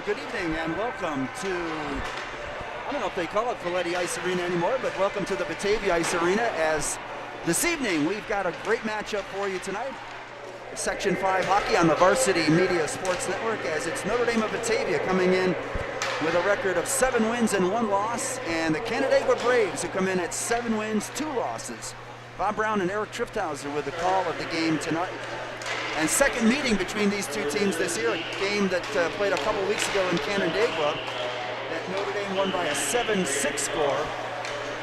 good evening, and welcome to, I don't know if they call it Valetti Ice Arena anymore, but welcome to the Batavia Ice Arena, as this evening we've got a great matchup for you tonight. Section 5 hockey on the Varsity Media Sports Network, as it's Notre Dame of Batavia coming in with a record of 7 wins and 1 loss, and the Canandaigua Braves, who come in at 7 wins, 2 losses. Bob Brown and Eric Trifthauser with the call of the game tonight. And second meeting between these two teams this year, a game that played a couple weeks ago in Canandaigua, that Notre Dame won by a 7-6 score.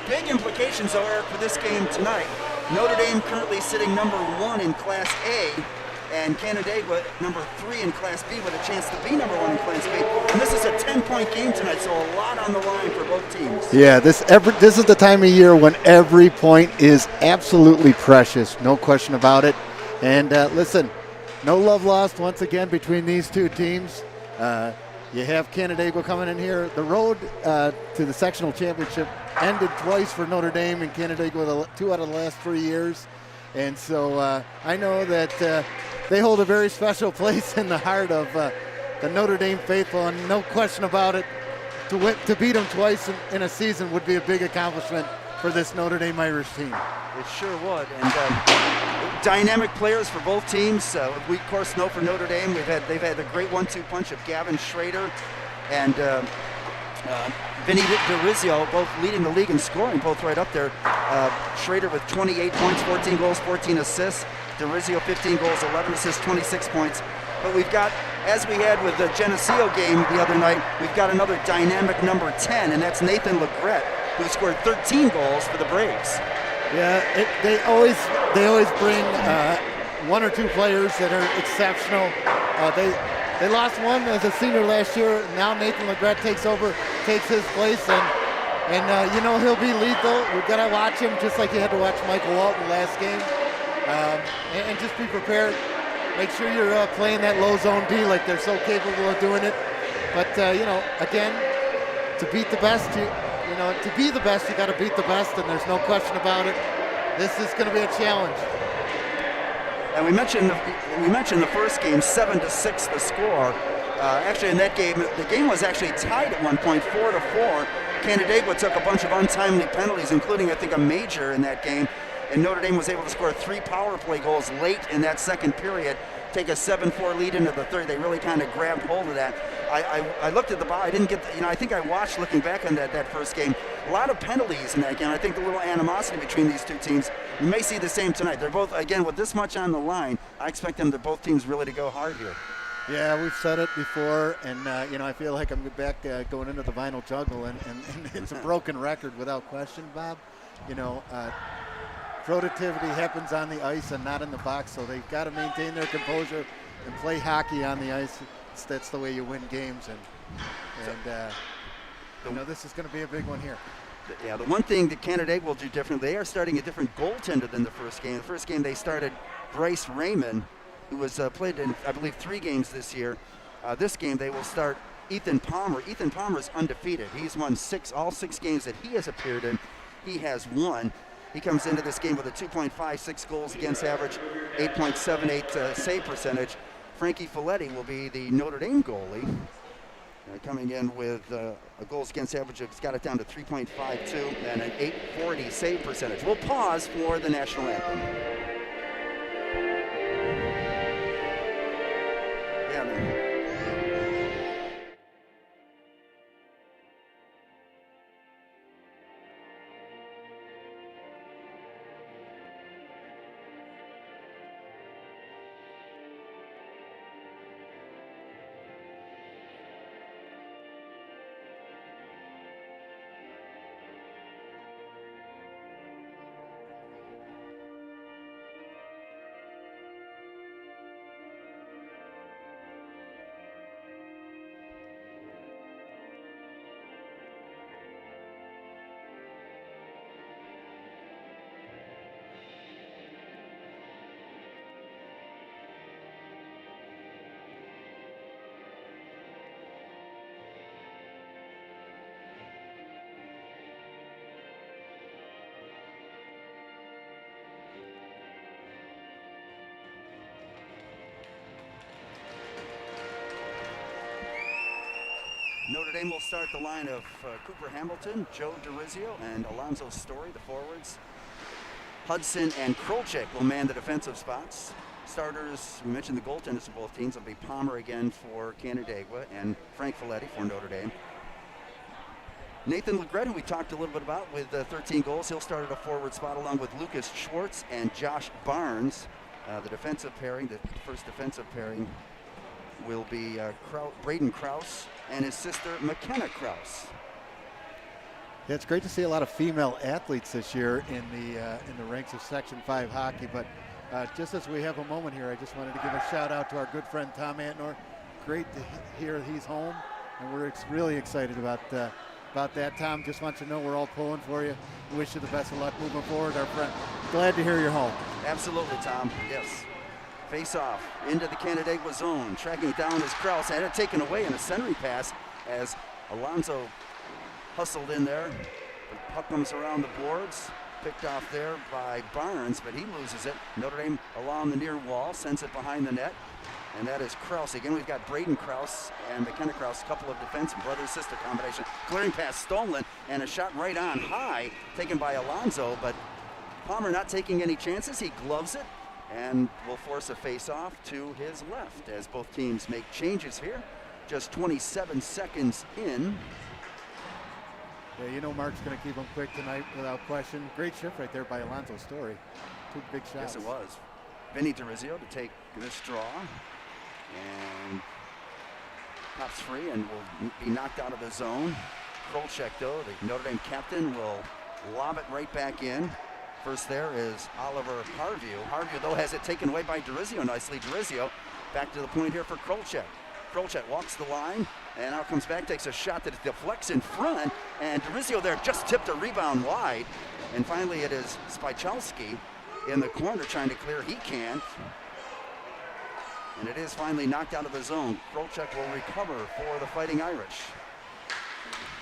Big implications, though, Eric, for this game tonight. Notre Dame currently sitting number 1 in Class A, and Canandaigua number 3 in Class B, with a chance to be number 1 in Class B. And this is a 10-point game tonight, so a lot on the line for both teams. Yeah, this is the time of year when every point is absolutely precious, no question about it. And listen, no love lost once again between these two teams. You have Canandaigua coming in here. The road to the sectional championship ended twice for Notre Dame and Canandaigua 2 out of the last 3 years. And so I know that they hold a very special place in the heart of the Notre Dame faithful, and no question about it, to beat them twice in a season would be a big accomplishment for this Notre Dame Irish team. It sure would. And dynamic players for both teams. We, of course, know for Notre Dame, they've had the great 1-2 punch of Gavin Schrader and Vinny DiRizio, both leading the league in scoring, both right up there. Schrader with 28 points, 14 goals, 14 assists. DiRizio 15 goals, 11 assists, 26 points. But we've got, as we had with the Geneseo game the other night, we've got another dynamic number 10, and that's Nathan Legrette, who scored 13 goals for the Braves. Yeah, they always bring 1 or 2 players that are exceptional. They lost one as a senior last year. Now Nathan Legrette takes his place, and you know he'll be lethal. We've got to watch him just like you had to watch Michael Walton last game, and just be prepared. Make sure you're playing that low zone D like they're so capable of doing it. But you know, again, to beat the best, to be the best, you got to beat the best, and there's no question about it. This is going to be a challenge. And we mentioned the first game, 7-6 the score. Actually, in that game, the game was actually tied at one point, 4-4. Canandaigua took a bunch of untimely penalties, including, I think, a major in that game. And Notre Dame was able to score 3 power play goals late in that second period, take a 7-4 lead into the third. They really kind of grabbed hold of that. I looked at the ball. I didn't get I think I watched, looking back on that first game, a lot of penalties in that game. I think the little animosity between these two teams, we may see the same tonight. They're both, again, with this much on the line, I expect them to both teams really to go hard here. Yeah, we've said it before, and I feel like I'm back going into the vinyl juggle, and it's a broken record without question, Bob. Productivity happens on the ice and not in the box, so they've got to maintain their composure and play hockey on the ice. That's the way you win games, and this is going to be a big one here. Yeah, the one thing that Canandaigua will do different, they are starting a different goaltender than the first game. The first game they started Bryce Raymond, who was played in, I believe, 3 games this year. This game they will start Ethan Palmer. Ethan Palmer is undefeated. He's won all 6 games that he has appeared in. He has won. He comes into this game with a 2.56 goals against average, 8.78 save percentage. Frankie Folletti will be the Notre Dame goalie, coming in with a goals against average. It's got it down to 3.52 and an 840 save percentage. We'll pause for the national anthem. Yeah. Notre Dame will start the line of Cooper Hamilton, Joe DeRizio, and Alonzo Story, the forwards. Hudson and Krolchek will man the defensive spots. Starters, we mentioned the goaltenders of both teams, will be Palmer again for Canandaigua and Frank Folletti for Notre Dame. Nathan Legret, who we talked a little bit about with 13 goals, he'll start at a forward spot along with Lucas Schwartz and Josh Barnes. The defensive pairing, the first defensive pairing, will be Braden Krause and his sister McKenna Krause. Yeah, it's great to see a lot of female athletes this year in the ranks of Section 5 hockey. But just as we have a moment here, I just wanted to give a shout out to our good friend Tom Antnor. Great to hear he's home, and we're really excited about that. Tom, just want you to know we're all pulling for you. Wish you the best of luck moving forward, our friend. Glad to hear you're home. Absolutely, Tom. Yes. Face off into the Canandaigua zone. Tracking down is Krause. Had it taken away in a centering pass as Alonzo hustled in there. The puck comes around the boards. Picked off there by Barnes, but he loses it. Notre Dame along the near wall, sends it behind the net. And that is Krause. Again, we've got Braden Krause and McKenna Krause, a couple of defense brother-sister combination. Clearing pass stolen, and a shot right on high, taken by Alonzo, but Palmer not taking any chances. He gloves it and will force a face-off to his left as both teams make changes here. Just 27 seconds in. Yeah, you know Mark's going to keep them quick tonight without question. Great shift right there by Alonzo Story. Two big shots. Yes, it was. Vinny DeRizio to take this draw. And pops free and will be knocked out of the zone. Krolchek, though, the Notre Dame captain, will lob it right back in. First there is Oliver Harview. Harview, though, has it taken away by DeRizio nicely. DeRizio back to the point here for Krolchek. Krolchek walks the line and now comes back, takes a shot that deflects in front, and DeRizio there just tipped a rebound wide. And finally it is Spychalski in the corner trying to clear. He can't. And it is finally knocked out of the zone. Krolchek will recover for the Fighting Irish.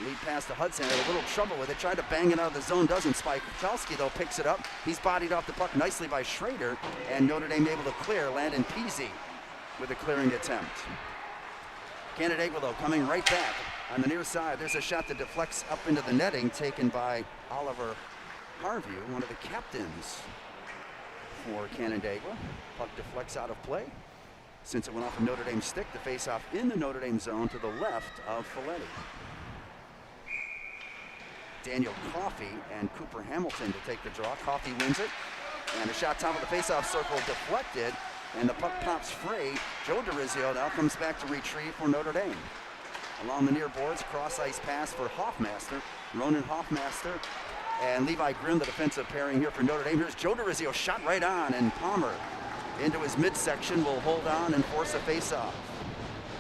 Lead pass to Hudson, had a little trouble with it, tried to bang it out of the zone, doesn't. Spychalski, though, picks it up. He's bodied off the puck nicely by Schrader, and Notre Dame able to clear. Landon Peasy with a clearing attempt. Canandaigua, though, coming right back on the near side. There's a shot that deflects up into the netting, taken by Oliver Harview, one of the captains for Canandaigua. Puck deflects out of play. Since it went off of Notre Dame's stick, the face-off in the Notre Dame zone to the left of Folletti. Daniel Coffey and Cooper Hamilton to take the draw. Coffey wins it, and a shot top of the face-off circle deflected, and the puck pops free. Joe DeRizio now comes back to retrieve for Notre Dame. Along the near boards, cross-ice pass for Hoffmaster. Ronan Hoffmaster and Levi Grimm, the defensive pairing here for Notre Dame. Here's Joe DeRizio, shot right on, and Palmer into his midsection will hold on and force a face-off.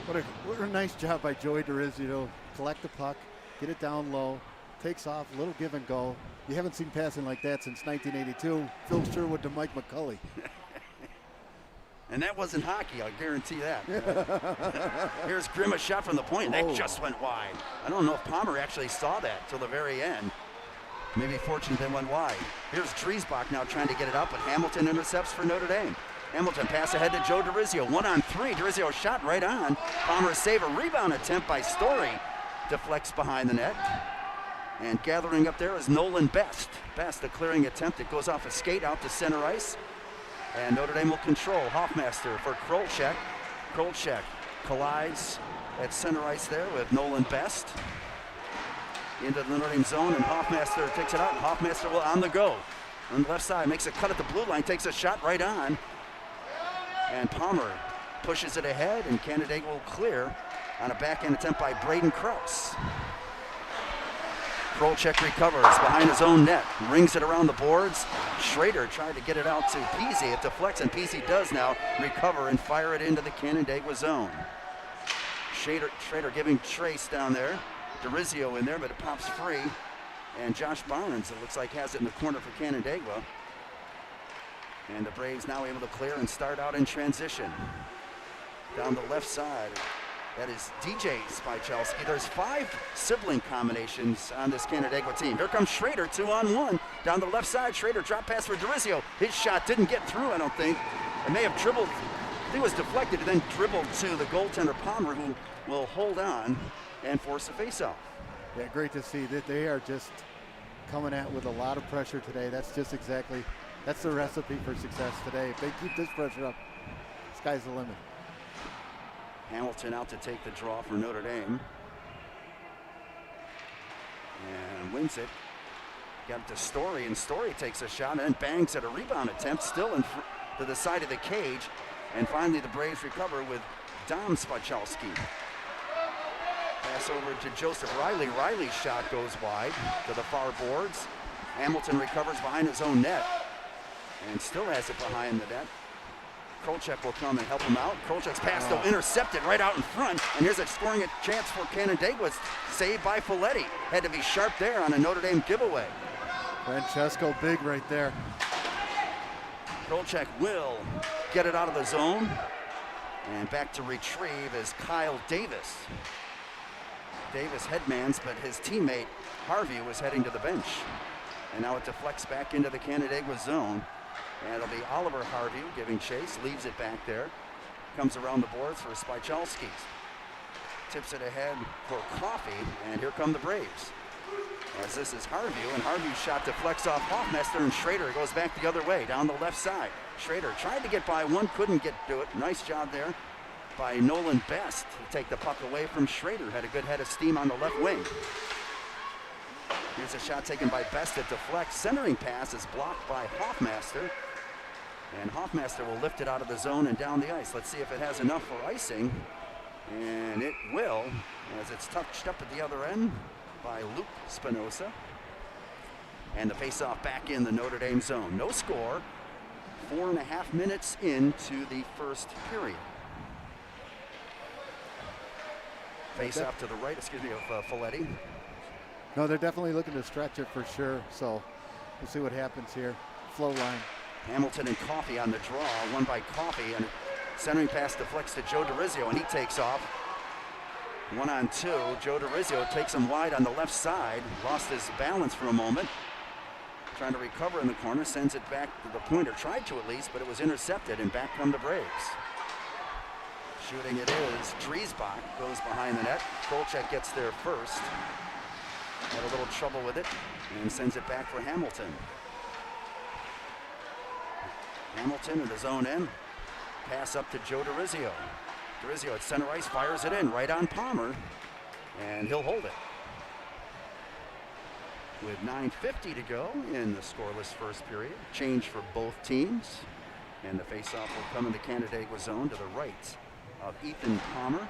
What a nice job by Joey DeRizio. Collect the puck, get it down low, takes off, a little give and go. You haven't seen passing like that since 1982. Phil Sherwood to Mike McCulley. And that wasn't hockey, I'll guarantee that. Here's Grimm, a shot from the point, and that just went wide. I don't know if Palmer actually saw that till the very end. Maybe fortunate they went wide. Here's Driesbach now trying to get it up, but Hamilton intercepts for Notre Dame. Hamilton pass ahead to Joe DeRizio, 1-on-3. DeRizio shot right on. Palmer save, a rebound attempt by Story. Deflects behind the net. And gathering up there is Nolan Best. Best, a clearing attempt. It goes off a skate out to center ice. And Notre Dame will control. Hoffmaster for Krolchek. Krolchek collides at center ice there with Nolan Best. Into the Notre Dame zone, and Hoffmaster takes it out. And Hoffmaster will on the go. On the left side, makes a cut at the blue line, takes a shot right on. And Palmer pushes it ahead, and Canandaigua will clear on a backhand attempt by Braden Krause. Krolchek recovers behind his own net, rings it around the boards. Schrader tried to get it out to Peasy. It deflects, and Peasy does now recover and fire it into the Canandaigua zone. Schrader giving Trace down there. DeRizio in there, but it pops free. And Josh Barnes, it looks like, has it in the corner for Canandaigua. And the Braves now able to clear and start out in transition. Down the left side, that is DJ Spychalski. There's 5 sibling combinations on this Canandaigua team. Here comes Schrader, 2-on-1. Down the left side, Schrader drop pass for DeRizio. His shot didn't get through, I don't think. It may have dribbled, I think it was deflected, and then dribbled to the goaltender Palmer, who will hold on and force a face-off. Yeah, great to see that they are just coming at with a lot of pressure today. That's the recipe for success today. If they keep this pressure up, sky's the limit. Hamilton out to take the draw for Notre Dame. And wins it. Got it to Story, and Story takes a shot and then bangs at a rebound attempt, still to the side of the cage. And finally the Braves recover with Dom Spachalski. Pass over to Joseph Riley. Riley's shot goes wide to the far boards. Hamilton recovers behind his own net and still has it behind the net. Krolchek will come and help him out. Krolchek's pass though intercepted right out in front, and here's a scoring chance for Canandaigua. Saved by Folletti. Had to be sharp there on a Notre Dame giveaway. Francesco big right there. Krolchek will get it out of the zone, and back to retrieve is Kyle Davis. Davis headmans, but his teammate Harvey was heading to the bench. And now it deflects back into the Canandaigua zone. And it'll be Oliver Harvey giving chase, leaves it back there. Comes around the boards for Spachalski. Tips it ahead for Coffee, and here come the Braves. As this is Harvey, and Harvey's shot deflects off Hoffmeister, and Schrader goes back the other way, down the left side. Schrader tried to get by one, couldn't get to it. Nice job there by Nolan Best to take the puck away from Schrader. Had a good head of steam on the left wing. Here's a shot taken by Best that deflects. Centering pass is blocked by Hoffmeister. And Hoffmeister will lift it out of the zone and down the ice. Let's see if it has enough for icing. And it will, as it's touched up at the other end by Luke Spinoza. And the faceoff back in the Notre Dame zone. No score. 4.5 minutes into the first period. Face off to the right, of Folletti. No, they're definitely looking to stretch it for sure. So we'll see what happens here. Flow line. Hamilton and Coffey on the draw. One by Coffey, and centering pass deflects to Joe DeRizio, and he takes off. 1-on-2. Joe DeRizio takes him wide on the left side. Lost his balance for a moment. Trying to recover in the corner. Sends it back to the point, or tried to at least, but it was intercepted, and back come the Braves. Shooting it is Driesbach, goes behind the net. Krolchek gets there first. Had a little trouble with it and sends it back for Hamilton. Hamilton in his own end. Pass up to Joe DeRizio. DeRizio at center ice fires it in right on Palmer, and he'll hold it. With 9:50 to go in the scoreless first period. Change for both teams. And the faceoff will come in the Canandaigua zone to the right of Ethan Palmer.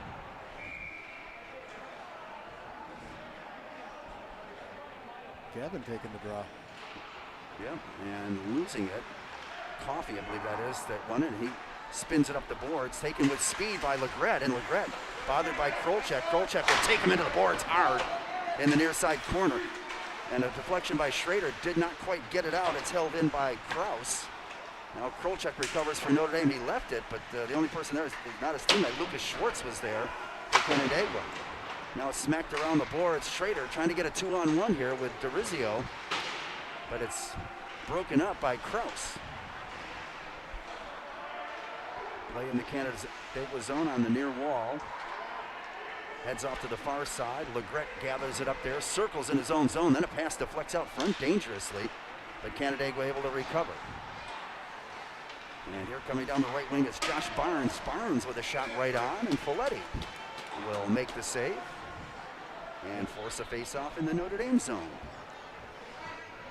Gavin taking the draw. Yeah, and losing it. Coffey, I believe that is, that won it. And he spins it up the boards, taken with speed by Legret, and Legret bothered by Krolchek. Krolchek will take him into the boards hard in the near side corner. And a deflection by Schrader did not quite get it out. It's held in by Kraus. Now Krolchek recovers for Notre Dame. He left it, but the only person there is not his teammate. Lucas Schwartz was there for Canandaigua. Now it's smacked around the boards. Schrader trying to get a 2-on-1 here with DeRizio, but it's broken up by Kraus. Play in the Canandaigua zone on the near wall. Heads off to the far side. Legret gathers it up there, circles in his own zone. Then a pass deflects out front dangerously, but Canandaigua able to recover. And here coming down the right wing is Josh Barnes. Barnes with a shot right on, and Folletti will make the save and force a face-off in the Notre Dame zone.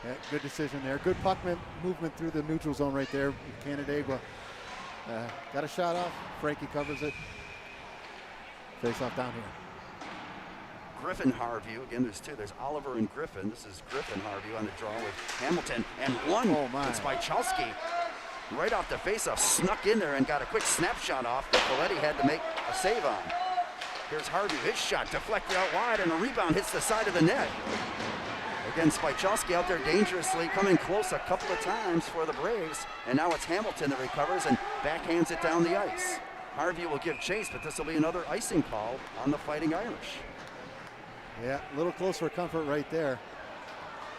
Yeah, good decision there. Good puck movement through the neutral zone right there. Canandaigua got a shot off. Frankie covers it. Face-off down here. Griffin Harvey, again there's two. There's Oliver and Griffin. This is Griffin Harvey on the draw with Hamilton, and one. Oh my. It's by Chalski. Right off the faceoff, snuck in there and got a quick snapshot off that Folletti had to make a save on. Here's Harvey, his shot deflected out wide, and a rebound hits the side of the net. Again, Spachalski out there dangerously, coming close a couple of times for the Braves, and now it's Hamilton that recovers and backhands it down the ice. Harvey will give chase, but this will be another icing call on the Fighting Irish. Yeah, a little close for comfort right there.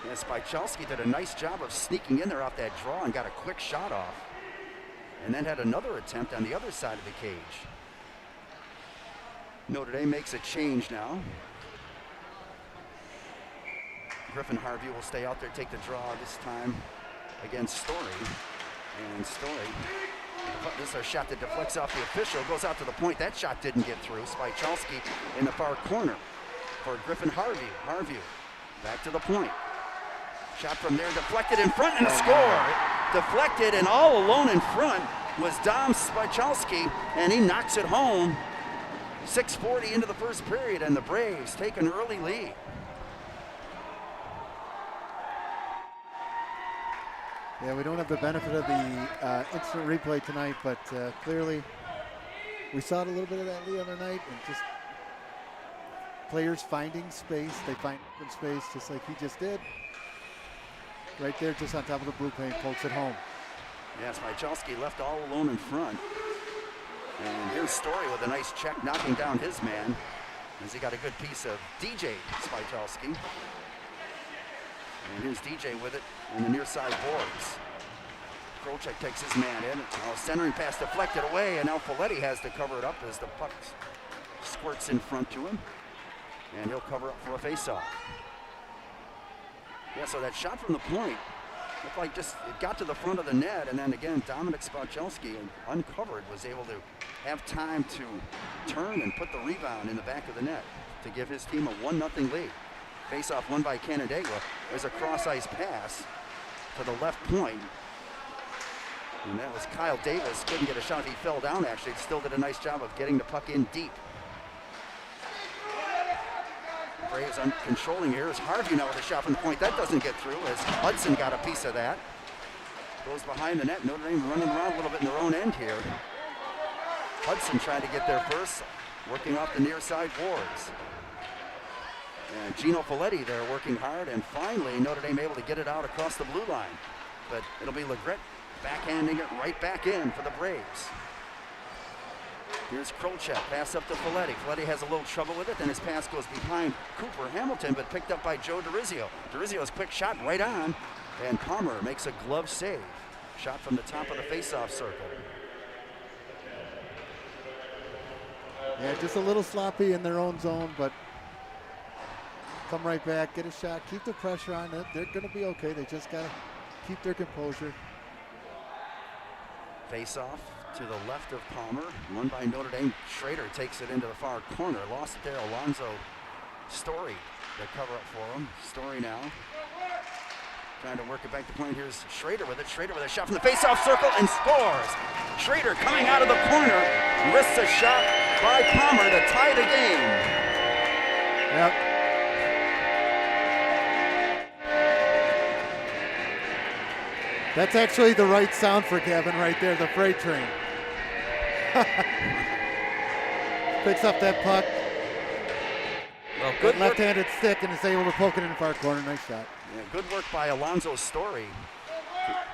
Yes, Spachalski did a nice job of sneaking in there off that draw and got a quick shot off. And then had another attempt on the other side of the cage. Notre Dame makes a change now. Griffin Harvey will stay out there, take the draw this time against Story. And Story, this is a shot that deflects off the official, goes out to the point. That shot didn't get through. Spychalski in the far corner for Griffin Harvey. Harvey back to the point. Shot from there, deflected in front and a score. Deflected and all alone in front was Dom Spychalski, and he knocks it home. 6:40 into the first period, and the Braves take an early lead. Yeah, we don't have the benefit of the instant replay tonight, but clearly we saw it a little bit of that the other night, and just players finding space. They find open space just like he just did. Right there, just on top of the blue paint, pokes it home. Yes, Spychalski left all alone in front. And here's Story with a nice check, knocking down his man, as he got a good piece of DJ Spychalski. And here's DJ with it in the near side boards. Krolchek takes his man in. Centering pass deflected away, and now Folletti has to cover it up as the puck squirts in front to him. And he'll cover up for a faceoff. Yeah, so that shot from the point looked like just it got to the front of the net, and then again, Dominic Spychalski, uncovered, was able to have time to turn and put the rebound in the back of the net to give his team a 1-0 lead. Face-off won by Canandaigua. There's a cross-ice pass to the left point. And that was Kyle Davis. Couldn't get a shot. He fell down, actually. Still did a nice job of getting the puck in deep. Braves controlling here. Is Harvey now with a shot from the point. That doesn't get through as Hudson got a piece of that. Goes behind the net. Notre Dame running around a little bit in their own end here. Hudson trying to get there first, working off the near side boards. And Gino Folletti there working hard, and finally Notre Dame able to get it out across the blue line. But it'll be Legret backhanding it right back in for the Braves. Here's Krolchek, pass up to Folletti. Folletti has a little trouble with it, then his pass goes behind Cooper Hamilton, but picked up by Joe DeRizio. DeRizio's quick shot right on, and Palmer makes a glove save. Shot from the top of the face-off circle. Yeah, just a little sloppy in their own zone, but come right back, get a shot, keep the pressure on it. They're going to be okay. They just got to keep their composure. Face-off to the left of Palmer, won by Notre Dame. Schrader takes it into the far corner. Lost it there. Alonzo Story, the cover up for him. Story now trying to work it back to point. Here's Schrader with it. Schrader with a shot from the face-off circle and scores. Schrader coming out of the corner, risks a shot by Palmer to tie the game. Yep. That's actually the right sound for Kevin right there, the freight train. Picks up that puck. Well, good left-handed stick and is able to poke it in the far corner. Nice shot. Yeah, good work by Alonzo Story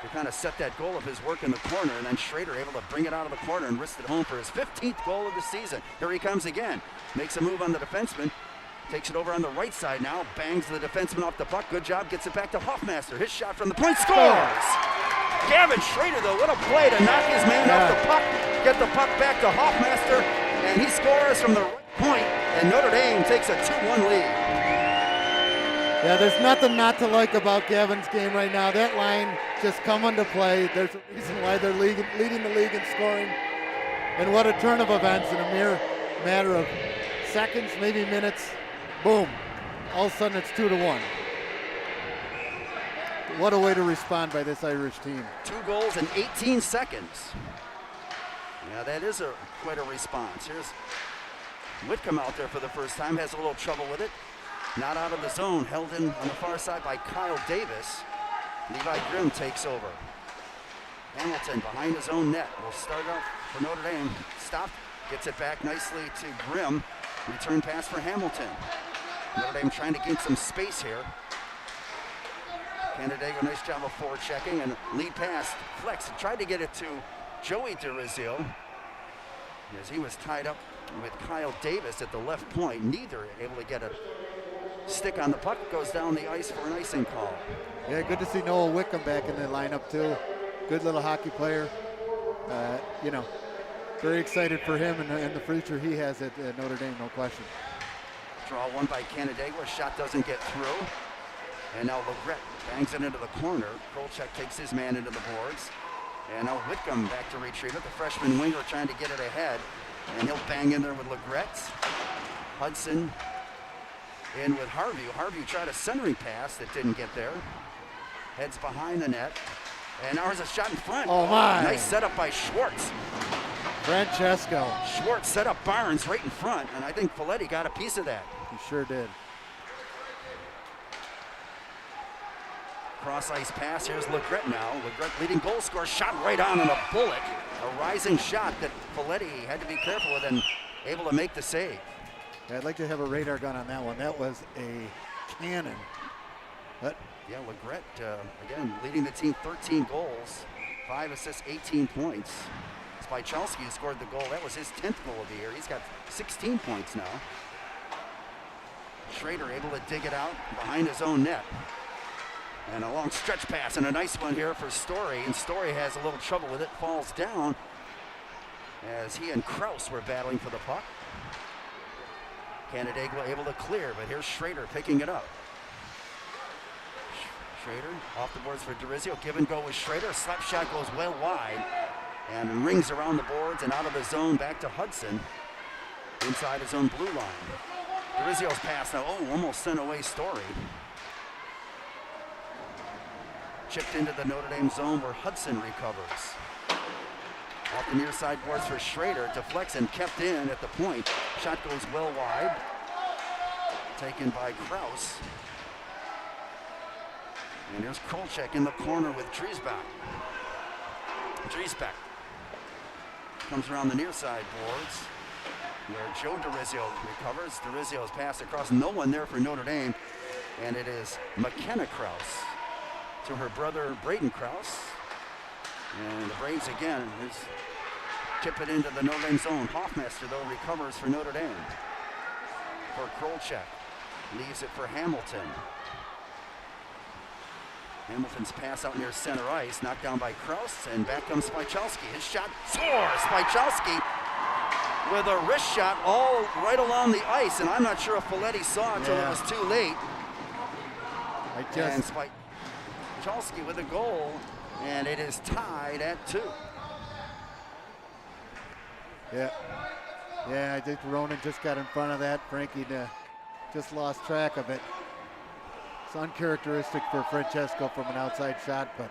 to kind of set that goal of his work in the corner, and then Schrader able to bring it out of the corner and wrist it home for his 15th goal of the season. Here he comes again. Makes a move on the defenseman. Takes it over on the right side now. Bangs the defenseman off the puck. Good job. Gets it back to Hoffmaster. His shot from the point. Scores! Gavin Schrader, though, what a play to knock his man off the puck. Get the puck back to Hoffmaster, and he scores from the right point, and Notre Dame takes a 2-1 lead. Yeah, there's nothing not to like about Gavin's game right now. That line just come into play. There's a reason why they're leading the league in scoring. And what a turn of events in a mere matter of seconds, maybe minutes. Boom. All of a sudden it's 2-1. What a way to respond by this Irish team. 2 goals in 18 seconds. Yeah, that is quite a response. Here's Whitcomb out there for the first time. Has a little trouble with it. Not out of the zone. Held in on the far side by Kyle Davis. Levi Grimm takes over. Hamilton behind his own net. Will start up for Notre Dame. Stopped. Gets it back nicely to Grimm. Return pass for Hamilton. Notre Dame trying to gain some space here. Canandaigua, nice job of forechecking, and lead pass. Flex tried to get it to Joey DeRizio as he was tied up with Kyle Davis at the left point. Neither able to get a stick on the puck. Goes down the ice for an icing call. Yeah, good to see Noah Wickham back in the lineup too. Good little hockey player. Very excited for him and the future he has at Notre Dame, no question. Draw won by Canandaigua. Shot doesn't get through. And now Legret bangs it into the corner. Krolchek takes his man into the boards. And now Whitcomb back to retrieve it. The freshman winger trying to get it ahead. And he'll bang in there with Legret. Hudson in with Harvey. Harvey tried a centering pass that didn't get there. Heads behind the net. And now there's a shot in front. Oh, my. Nice setup by Schwartz. Francesco. Schwartz set up Barnes right in front, and I think Folletti got a piece of that. He sure did. Cross ice pass. Here's Legret now. Legret leading goal scorer. Shot right on a bullet. A rising shot that Folletti had to be careful with and able to make the save. Yeah, I'd like to have a radar gun on that one. That was a cannon. But yeah, Legret, again, leading the team 13 goals, 5 assists, 18 points. Spychalski scored the goal. That was his 10th goal of the year. He's got 16 points now. Schrader able to dig it out behind his own net. And a long stretch pass and a nice one here for Story. And Story has a little trouble with it, falls down as he and Kraus were battling for the puck. Canandaigua able to clear, but here's Schrader picking it up. Schrader off the boards for DeRizio. Give and go with Schrader. Slap shot goes well wide and rings around the boards and out of the zone back to Hudson inside his own blue line. DeRizio's pass now, almost sent away Story. Chipped into the Notre Dame zone where Hudson recovers. Off the near side boards for Schrader, deflects and kept in at the point. Shot goes well wide. Taken by Kraus. And here's Krolchek in the corner with Driesbach. Driesbach comes around the near side boards where Joe DeRizio recovers. DeRizio's pass across, no one there for Notre Dame. And it is McKenna Kraus to her brother Braden Kraus. And the Braves again tip it into the Notre Dame zone. Hoffmaster though recovers for Notre Dame. For Krolchek, leaves it for Hamilton. Hamilton's pass out near center ice, knocked down by Kraus, and back comes Spychalski. His shot soars. Spychalski with a wrist shot all right along the ice, and I'm not sure if Folletti saw it until it was too late. And Spychalski with a goal, and it is tied at 2. Yeah, I think Ronan just got in front of that. Frankie just lost track of it. It's uncharacteristic for Francesco from an outside shot, but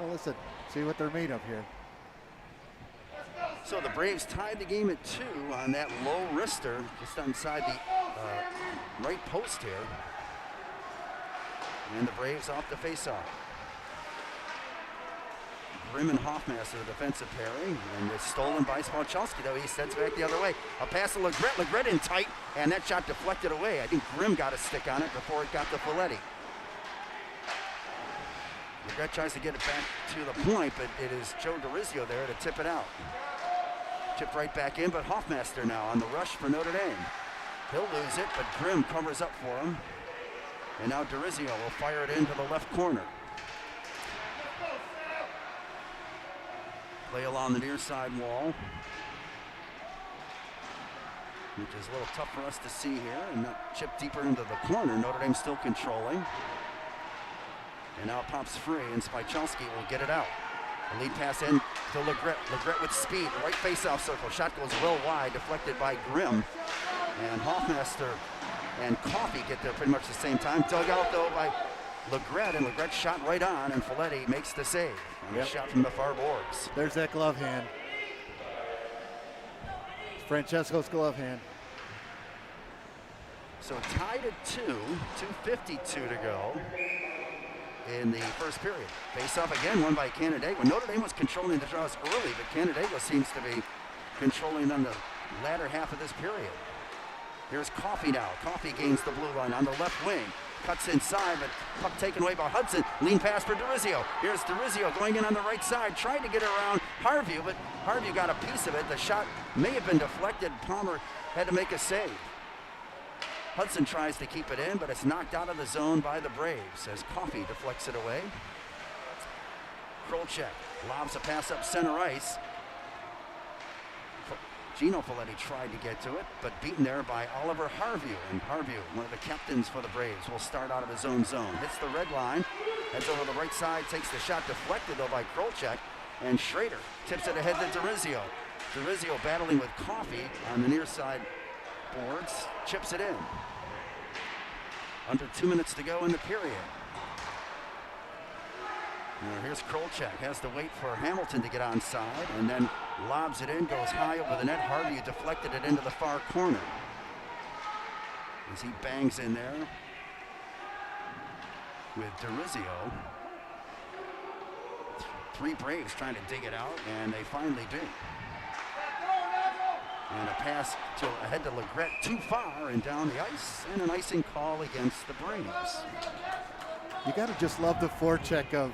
listen, see what they're made of here. So the Braves tied the game at 2 on that low wrister just inside the right post here. And the Braves off the faceoff. Grimm and Hoffmaster, the defensive pairing, and it's stolen by Spychalski, though he sends back the other way. A pass to Legret in tight, and that shot deflected away. I think Grimm got a stick on it before it got to Folletti. Legret tries to get it back to the point, but it is Joe DeRizio there to tip it out. Tipped right back in, but Hoffmaster now on the rush for Notre Dame. He'll lose it, but Grimm covers up for him. And now DeRizio will fire it into the left corner. Play along the near side wall, which is a little tough for us to see here, and that chip deeper into the corner. Notre Dame still controlling. And now it pops free, and Spychalski will get it out. The lead pass in to Legret. Legret with speed, right face-off circle. Shot goes well wide, deflected by Grimm. And Hoffmaster and Coffey get there pretty much the same time. Dug out, though, by Legret, and Legret shot right on, and Folletti makes the save on a shot from the far boards. There's that glove hand. Francesco's glove hand. So tied at 2, 2:52 to go in the first period. Face-off again, won by Canandaigua. Notre Dame was controlling the draws early, but Canandaigua seems to be controlling on the latter half of this period. Here's Coffey now. Coffey gains the blue line on the left wing. Cuts inside, but puck taken away by Hudson. Lean pass for DeRizio. Here's DeRizio going in on the right side, trying to get around Harvey, but Harvey got a piece of it. The shot may have been deflected. Palmer had to make a save. Hudson tries to keep it in, but it's knocked out of the zone by the Braves as Coffey deflects it away. Krolchek lobs a pass up center ice. Gino Folletti tried to get to it, but beaten there by Oliver Harvey. And Harvey, one of the captains for the Braves, will start out of his own zone. Hits the red line, heads over the right side, takes the shot, deflected though by Krolchek, and Schrader tips it ahead to DeRizio. DeRizio battling with Coffey on the near side boards, chips it in. Under 2 minutes to go in the period. Now here's Krolchek, has to wait for Hamilton to get onside, and then lobs it in, goes high over the net. Harvey deflected it into the far corner. As he bangs in there with DeRizio. Three Braves trying to dig it out, and they finally do. And a pass ahead to Legret, too far and down the ice, and an icing call against the Braves. You got to just love the forecheck of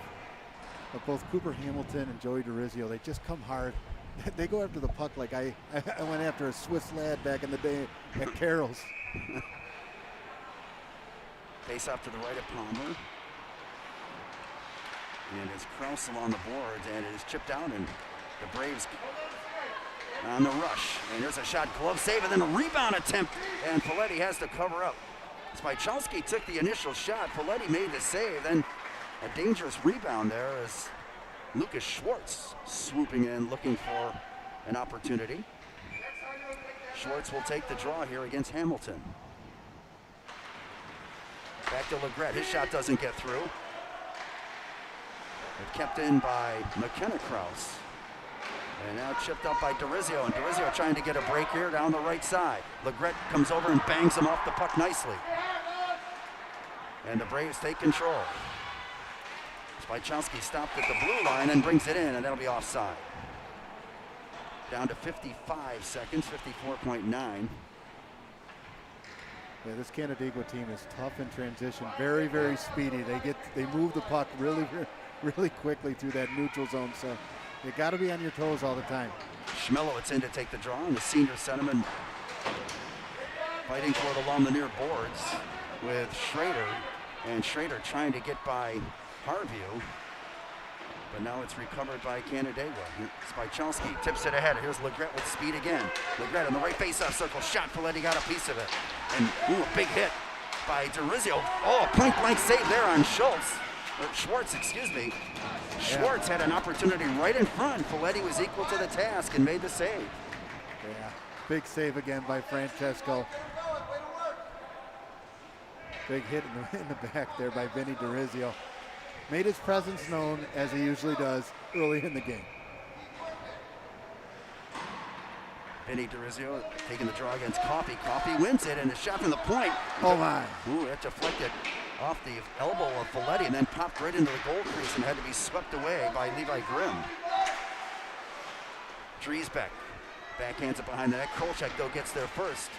both Cooper Hamilton and Joey DeRizio. They just come hard. They go after the puck like I went after a Swiss lad back in the day at Carroll's. Face off to the right of Palmer. And it's Krause along the boards, and it is chipped out, and the Braves on the rush. And there's a shot, glove save, and then a rebound attempt, and Folletti has to cover up. Spychalski took the initial shot. Folletti made the save, then a dangerous rebound there as Lucas Schwartz swooping in, looking for an opportunity. Schwartz will take the draw here against Hamilton. Back to Legret. His shot doesn't get through. It kept in by McKenna Krause. And now chipped up by DeRizio, and DeRizio trying to get a break here down the right side. Legret comes over and bangs him off the puck nicely. And the Braves take control. Spychalski stopped at the blue line and brings it in, and that'll be offside. Down to 55 seconds, 54.9. Yeah, this Canandaigua team is tough in transition, very, very speedy. They move the puck really quickly through that neutral zone, so you got to be on your toes all the time. Schmelowitz in to take the draw, and the senior centerman fighting for it along the near boards with Schrader, and Schrader trying to get by Harvey, but now it's recovered by Canandaigua. Spychalski tips it ahead. Here's Legret with speed again. Legret in the right face-off circle. Shot, Folletti got a piece of it. And a big hit by DeRizio. Oh, a point-blank save there on Schwartz, excuse me. Schwartz had an opportunity right in front. Folletti was equal to the task and made the save. Yeah, big save again by Francesco. Big hit in the back there by Vinny DeRizio. Made his presence known, as he usually does, early in the game. Vinny DeRizio taking the draw against Coffey. Coffey wins it, and a shot from the point. Oh, my. Ooh, that deflected off the elbow of Folletti and then popped right into the goal crease and had to be swept away by Levi Grimm. Driesbeck backhands it behind the net. Krolchek, though, gets there first,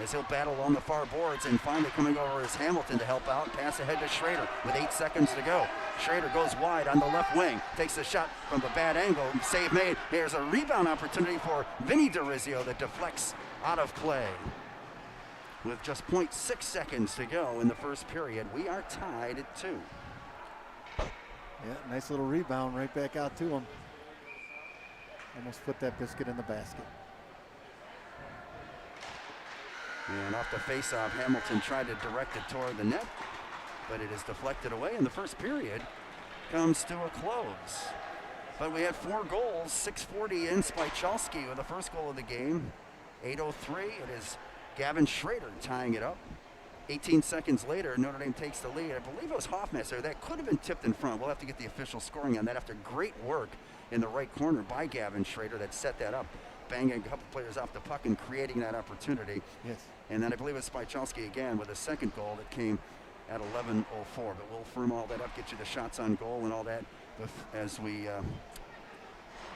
as he'll battle on the far boards, and finally coming over is Hamilton to help out. Pass ahead to Schrader with 8 seconds to go. Schrader goes wide on the left wing, takes the shot from a bad angle, save made. There's a rebound opportunity for Vinny DeRizio that deflects out of play. With just 0.6 seconds to go in the first period, we are tied at 2. Yeah, nice little rebound right back out to him. Almost put that biscuit in the basket. And off the face-off, Hamilton tried to direct it toward the net, but it is deflected away, and the first period comes to a close. But we had 4 goals, 6:40 in Spychalski with the first goal of the game. 8:03, it is Gavin Schrader tying it up. 18 seconds later, Notre Dame takes the lead. I believe it was Hoffmeister. That could have been tipped in front. We'll have to get the official scoring on that after great work in the right corner by Gavin Schrader that set that up, banging a couple players off the puck and creating that opportunity. Yes. And then I believe it was Spychalski again with a second goal that came at 11:04. But we'll firm all that up, get you the shots on goal and all that as we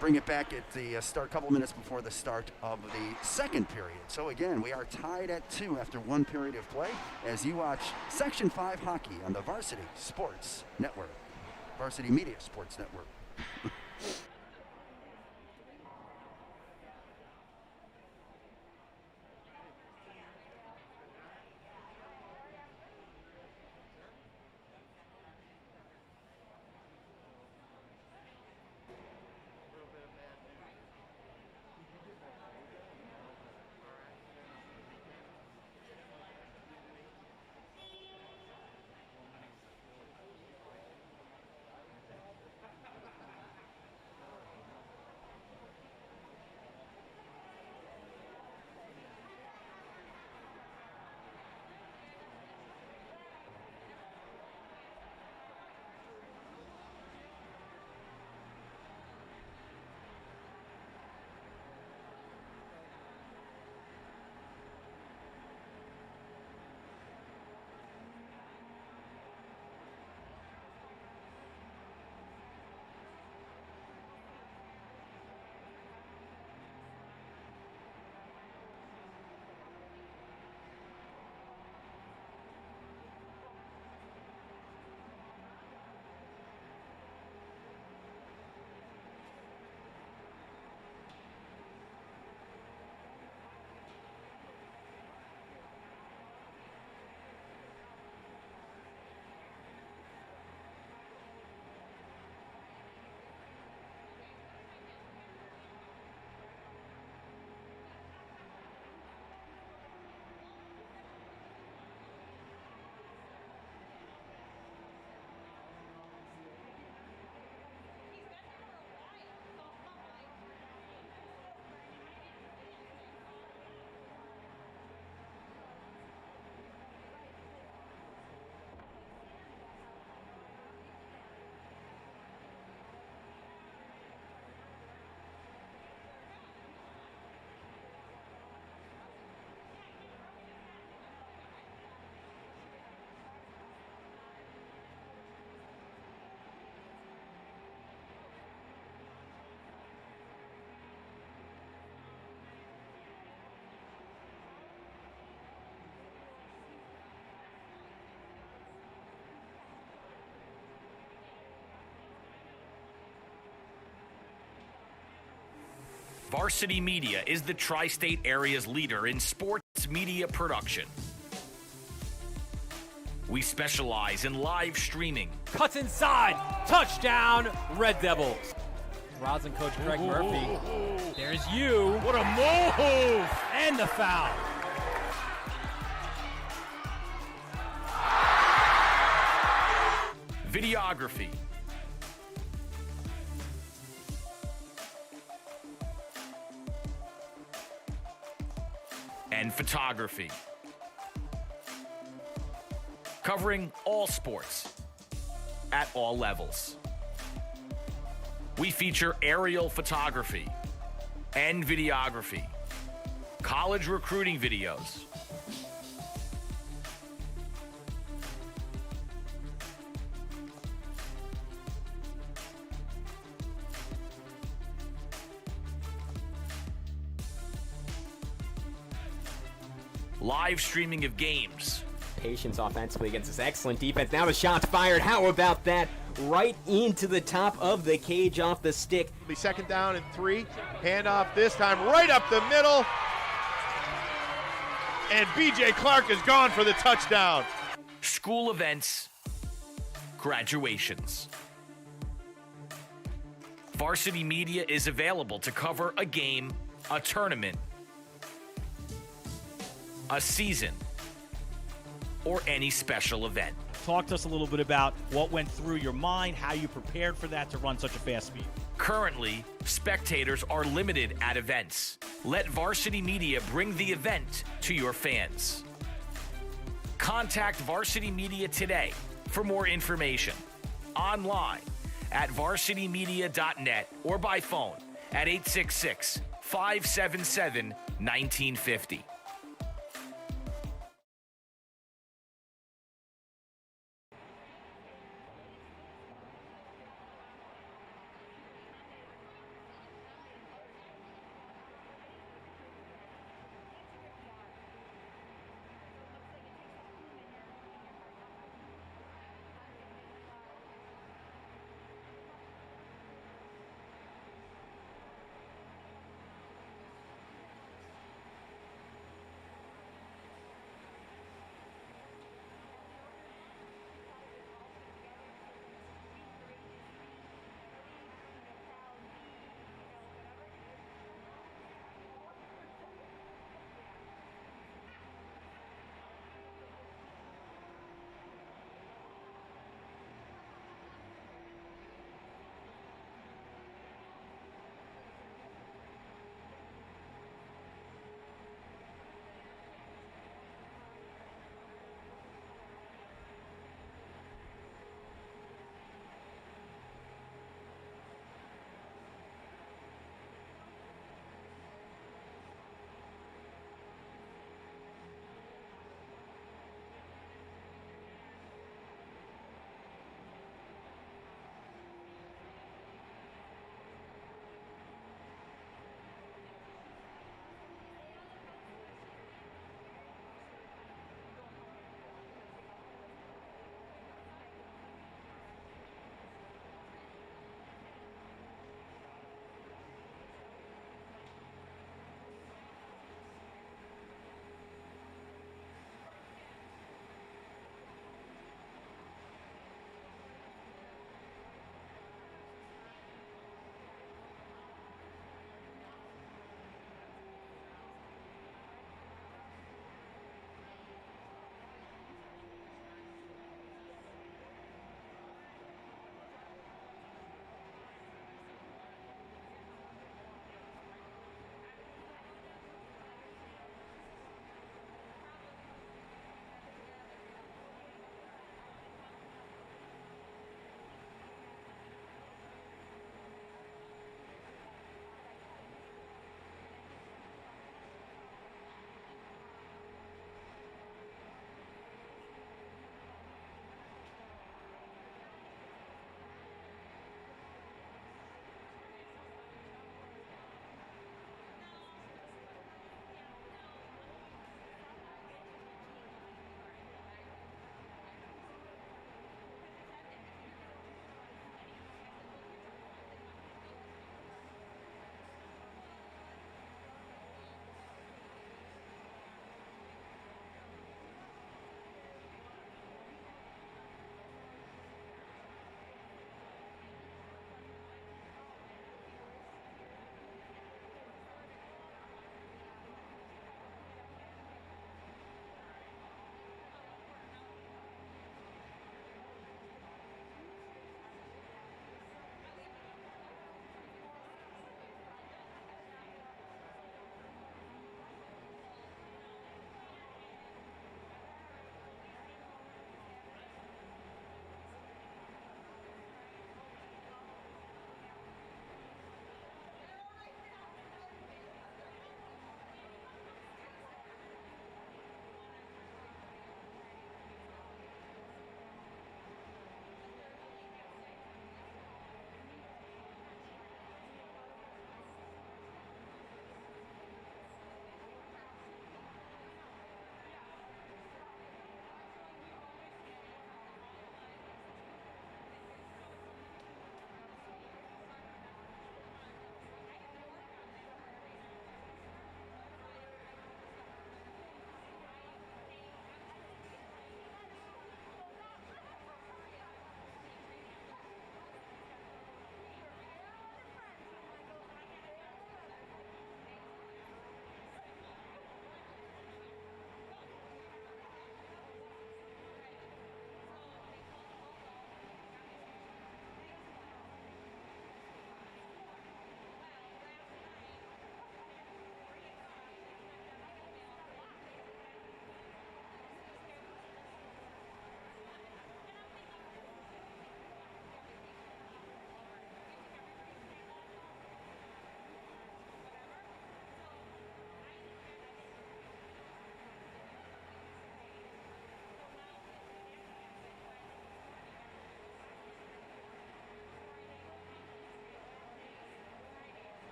bring it back at the start, a couple minutes before the start of the second period. So again, we are tied at 2 after 1 period of play as you watch Section 5 hockey on the Varsity Sports Network, Varsity Media Sports Network. Varsity Media is the tri-state area's leader in sports media production. We specialize in live streaming. Cuts inside. Touchdown, Red Devils. Rosin coach Greg Murphy. There's you. What a move! And the foul. Videography. And photography. Covering all sports at all levels. We feature aerial photography and videography, college recruiting videos, live streaming of games. Patience offensively against this excellent defense. Now the shot's fired. How about that? Right into the top of the cage off the stick. Be second down and 3. Handoff this time right up the middle. And B.J. Clark is gone for the touchdown. School events, graduations. Varsity Media is available to cover a game, a tournament, a season, or any special event. Talk to us a little bit about what went through your mind, how you prepared for that to run such a fast speed. Currently, spectators are limited at events. Let Varsity Media bring the event to your fans. Contact Varsity Media today for more information. Online at varsitymedia.net or by phone at 866-577-1950.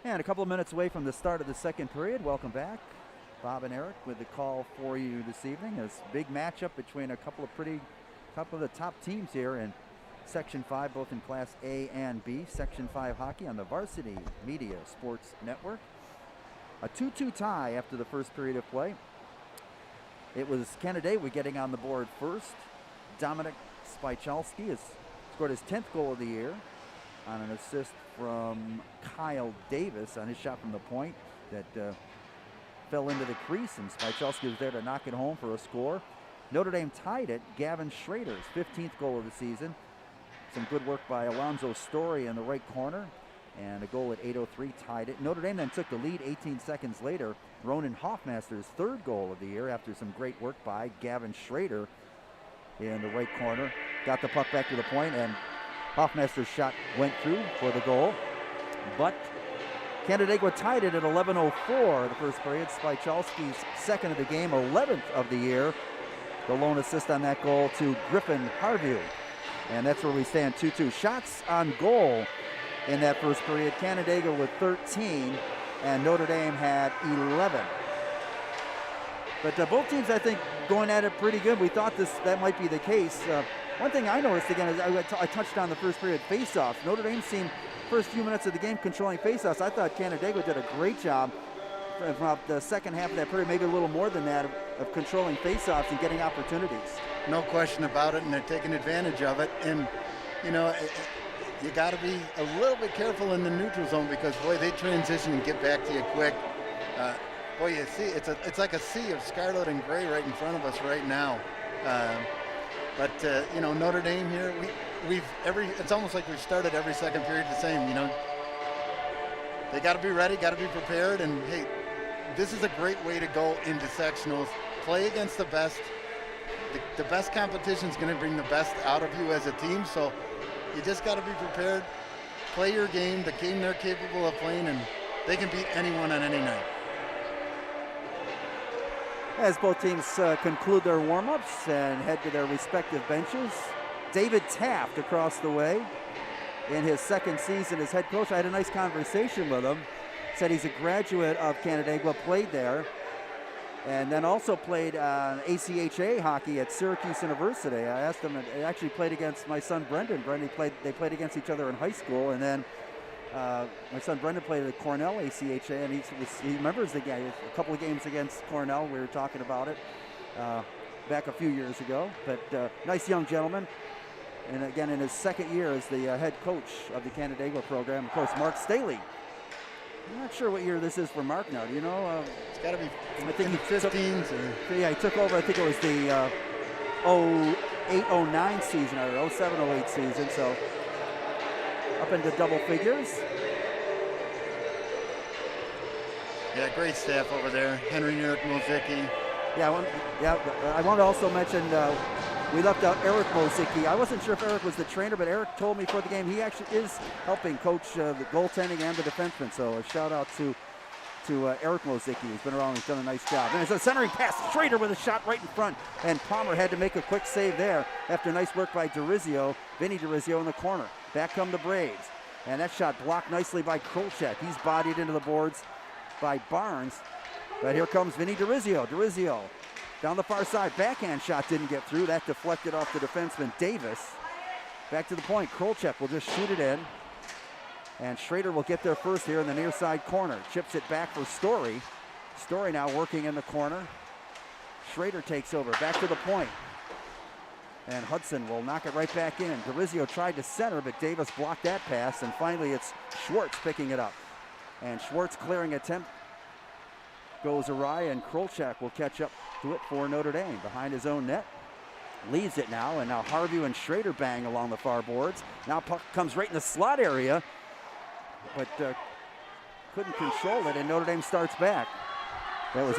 And a couple of minutes away from the start of the second period. Welcome back. Bob and Eric with the call for you this evening. This big matchup between a couple of the top teams here in Section 5, both in Class A and B. Section 5 hockey on the Varsity Media Sports Network. A 2-2 tie after the first period of play. It was Canandaigua getting on the board first. Dominic Spychalski has scored his 10th goal of the year on an assist from Kyle Davis on his shot from the point that fell into the crease, and Spychalski was there to knock it home for a score. Notre Dame tied it. Gavin Schrader's 15th goal of the season. Some good work by Alonzo Story in the right corner, and a goal at 8:03 tied it. Notre Dame then took the lead 18 seconds later. Ronan Hoffmaster's 3rd goal of the year after some great work by Gavin Schrader in the right corner. Got the puck back to the point, and Hoffmaster's shot went through for the goal. But Canandaigua tied it at 11:04 the first period. Spychalski's 2nd of the game, 11th of the year. The lone assist on that goal to Griffin Harvey. And that's where we stand, 2-2. Shots on goal in that first period. Canandaigua with 13, and Notre Dame had 11. But both teams, I think, going at it pretty good. We thought that might be the case. One thing I noticed, again, is I touched on the first period faceoffs. Notre Dame seemed, first few minutes of the game, controlling faceoffs. I thought Canandaigua did a great job from the second half of that period, maybe a little more than that, of controlling faceoffs and getting opportunities. No question about it, and they're taking advantage of it. And, you know, you got to be a little bit careful in the neutral zone because, boy, they transition and get back to you quick. Boy, you see, it's like a sea of scarlet and gray right in front of us right now. But you know, Notre Dame here, it's almost like we've started every second period the same. You know, they got to be ready, got to be prepared, and hey, this is a great way to go into sectionals. Play against the best. The best competition is going to bring the best out of you as a team. So you just got to be prepared. Play your game, the game they're capable of playing, and they can beat anyone on any night. As both teams conclude their warm-ups and head to their respective benches, David Taft across the way in his 2nd season as head coach. I had a nice conversation with him. Said he's a graduate of Canandaigua, played there, and then also played ACHA hockey at Syracuse University. I asked him, he actually played against my son Brendan. They played against each other in high school, and then my son Brendan played at Cornell ACHA, and he remembers the game, a couple of games against Cornell. We were talking about it back a few years ago. But nice young gentleman. And again, in his 2nd year as the head coach of the Canandaigua program, of course, Mark Staley. I'm not sure what year this is for Mark now. Do you know? It's got to be, I think in the 15s. Yeah, he took over. I think it was the 08-09 season or 07-08 season. So up into double figures. Yeah, great staff over there. Henry Eric Mozicki. Yeah, I want to also mention we left out Eric Mozicki. I wasn't sure if Eric was the trainer, but Eric told me before the game he actually is helping coach the goaltending and the defenseman. So a shout out to Eric Mozicki, who's been around and has done a nice job. And it's a centering pass. Schrader with a shot right in front, and Palmer had to make a quick save there after nice work by Vinny DeRizio in the corner. Back come the Braves, and that shot blocked nicely by Krolchek. He's bodied into the boards by Barnes, but here comes Vinny DeRizio. DeRizio down the far side, backhand shot didn't get through. That deflected off the defenseman Davis. Back to the point, Krolchek will just shoot it in, and Schrader will get there first here in the near side corner. Chips it back for Story. Story now working in the corner. Schrader takes over, back to the point, and Hudson will knock it right back in. DeRizio tried to center, but Davis blocked that pass, and finally it's Schwartz picking it up. And Schwartz clearing attempt goes awry, and Krolchek will catch up to it for Notre Dame behind his own net. Leaves it now, and now Harvey and Schrader bang along the far boards. Now puck comes right in the slot area, but couldn't control it, and Notre Dame starts back. That was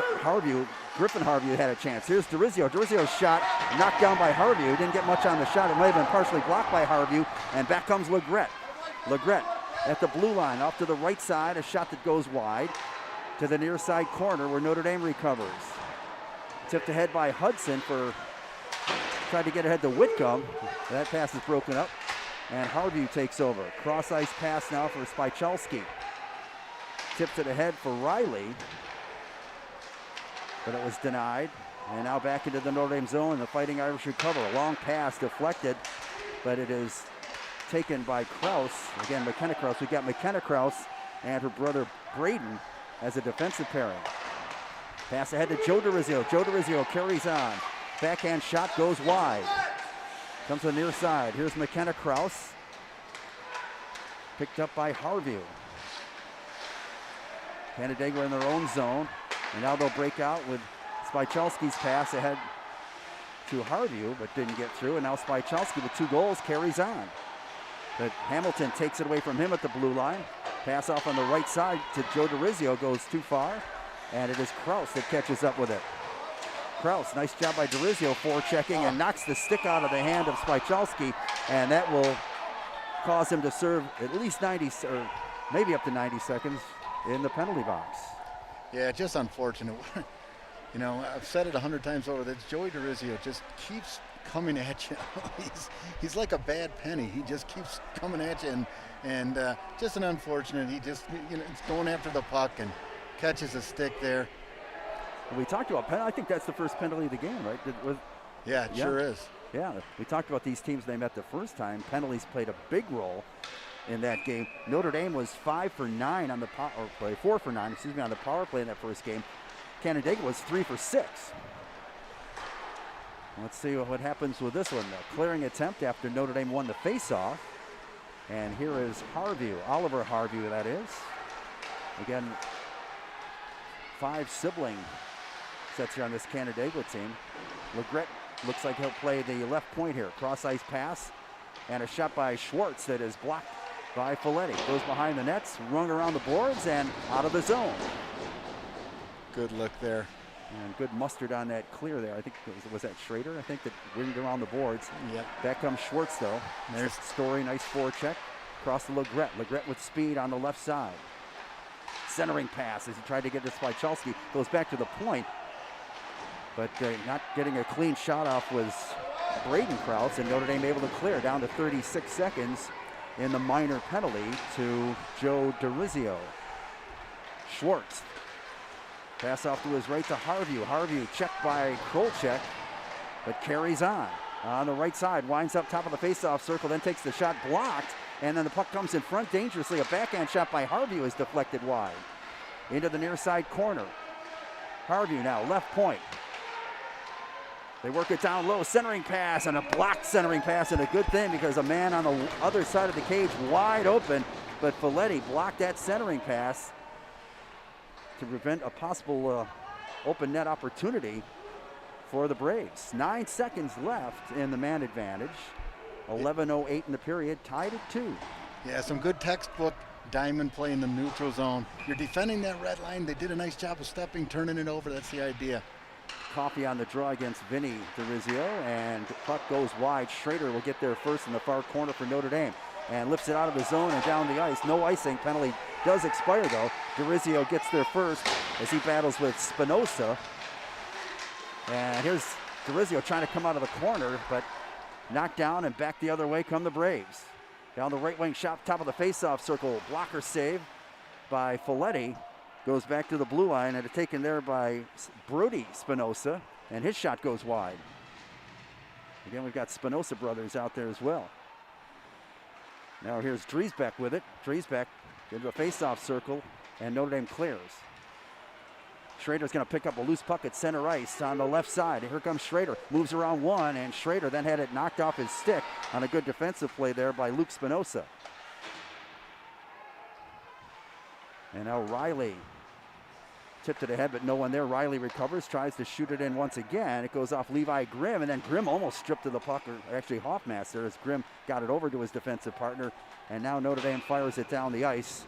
Griffin Harvey who had a chance. Here's DeRizio. DeRizio's shot knocked down by Harvey, who didn't get much on the shot. It might have been partially blocked by Harvey, and back comes Legret. Legret at the blue line, off to the right side, a shot that goes wide to the near side corner where Notre Dame recovers. Tipped ahead by Hudson tried to get ahead to Whitcomb. That pass is broken up, and Harvey takes over. Cross ice pass now for Spychalski. Tipped it ahead for Riley, but it was denied. And now back into the Notre Dame zone. The Fighting Irish recover. A long pass deflected, but it is taken by Kraus. Again, McKenna Kraus. We've got McKenna Kraus and her brother Braden as a defensive pairing. Pass ahead to Joe DeRizio. Joe DeRizio carries on. Backhand shot goes wide. Comes to the near side. Here's McKenna Kraus. Picked up by Harvey. Canandaigua in their own zone. And now they'll break out with Spychalski's pass ahead to Harvey, but didn't get through. And now Spychalski with 2 goals carries on. But Hamilton takes it away from him at the blue line. Pass off on the right side to Joe DeRizio goes too far. And it is Kraus that catches up with it. Kraus, nice job by DeRizio forechecking and knocks the stick out of the hand of Spychalski. And that will cause him to serve at least 90, or maybe up to 90 seconds in the penalty box. Yeah, just unfortunate. You know, I've said it 100 times over that Joey DeRizio just keeps coming at you. he's like a bad penny. He just keeps coming at you, and just an unfortunate. He just, you know, it's going after the puck and catches a stick there. We talked about penalty. I think that's the first penalty of the game, right? Yeah, it sure is. Yeah, we talked about these teams they met the first time. Penalties played a big role in that game. Notre Dame was 5 for 9 on the power play, 4 for 9, excuse me, on the power play in that first game. Canandaigua was 3 for 6. Let's see what happens with this one. A clearing attempt after Notre Dame won the faceoff. And here is Harvey, Oliver Harvey, that is. Again, 5 sibling sets here on this Canandaigua team. Legret looks like he'll play the left point here. Cross-ice pass and a shot by Schwartz that is blocked by Folletti. Goes behind the nets, rung around the boards, and out of the zone. Good look there. And good mustard on that clear there. I think, was that Schrader? I think that winged around the boards. Yep. Back comes Schwartz, though. There's Story, nice forecheck. Across to Legret. Legret with speed on the left side. Centering pass as he tried to get to Spychalski. Goes back to the point. But not getting a clean shot off was Braden Kraus, and Notre Dame able to clear down to 36 seconds in the minor penalty to Joe DeRizio. Schwartz. Pass off to his right to Harvey. Harvey checked by Krolchek, but carries on. On the right side, winds up top of the faceoff circle, then takes the shot blocked, and then the puck comes in front dangerously. A backhand shot by Harvey is deflected wide. Into the near side corner. Harvey now, left point. They work it down low, centering pass, and a blocked centering pass, and a good thing because a man on the other side of the cage wide open, but Folletti blocked that centering pass to prevent a possible open net opportunity for the Braves. 9 seconds left in the man advantage. 11:08 in the period, tied at 2. Yeah, some good textbook diamond play in the neutral zone. You're defending that red line. They did a nice job of stepping, turning it over. That's the idea. Coffee on the draw against Vinny DeRizio, and the puck goes wide. Schrader will get there first in the far corner for Notre Dame, and lifts it out of the zone and down the ice. No icing. Penalty does expire, though. DeRizio gets there first as he battles with Spinoza. And here's DeRizio trying to come out of the corner, but knocked down, and back the other way come the Braves. Down the right wing shot, top of the faceoff circle. Blocker save by Folletti. Goes back to the blue line, and it's taken there by Brody Spinoza, and his shot goes wide. Again, we've got Spinoza brothers out there as well. Now here's Driesbeck with it. Driesbeck into a faceoff circle, and Notre Dame clears. Schrader's going to pick up a loose puck at center ice on the left side. Here comes Schrader. Moves around one, and Schrader then had it knocked off his stick on a good defensive play there by Luke Spinoza. And now Riley tipped it ahead, but no one there. Riley recovers, tries to shoot it in once again. It goes off Levi Grimm, and then Grimm almost stripped to the puck, or actually Hoffmaster, as Grimm got it over to his defensive partner. And now Notre Dame fires it down the ice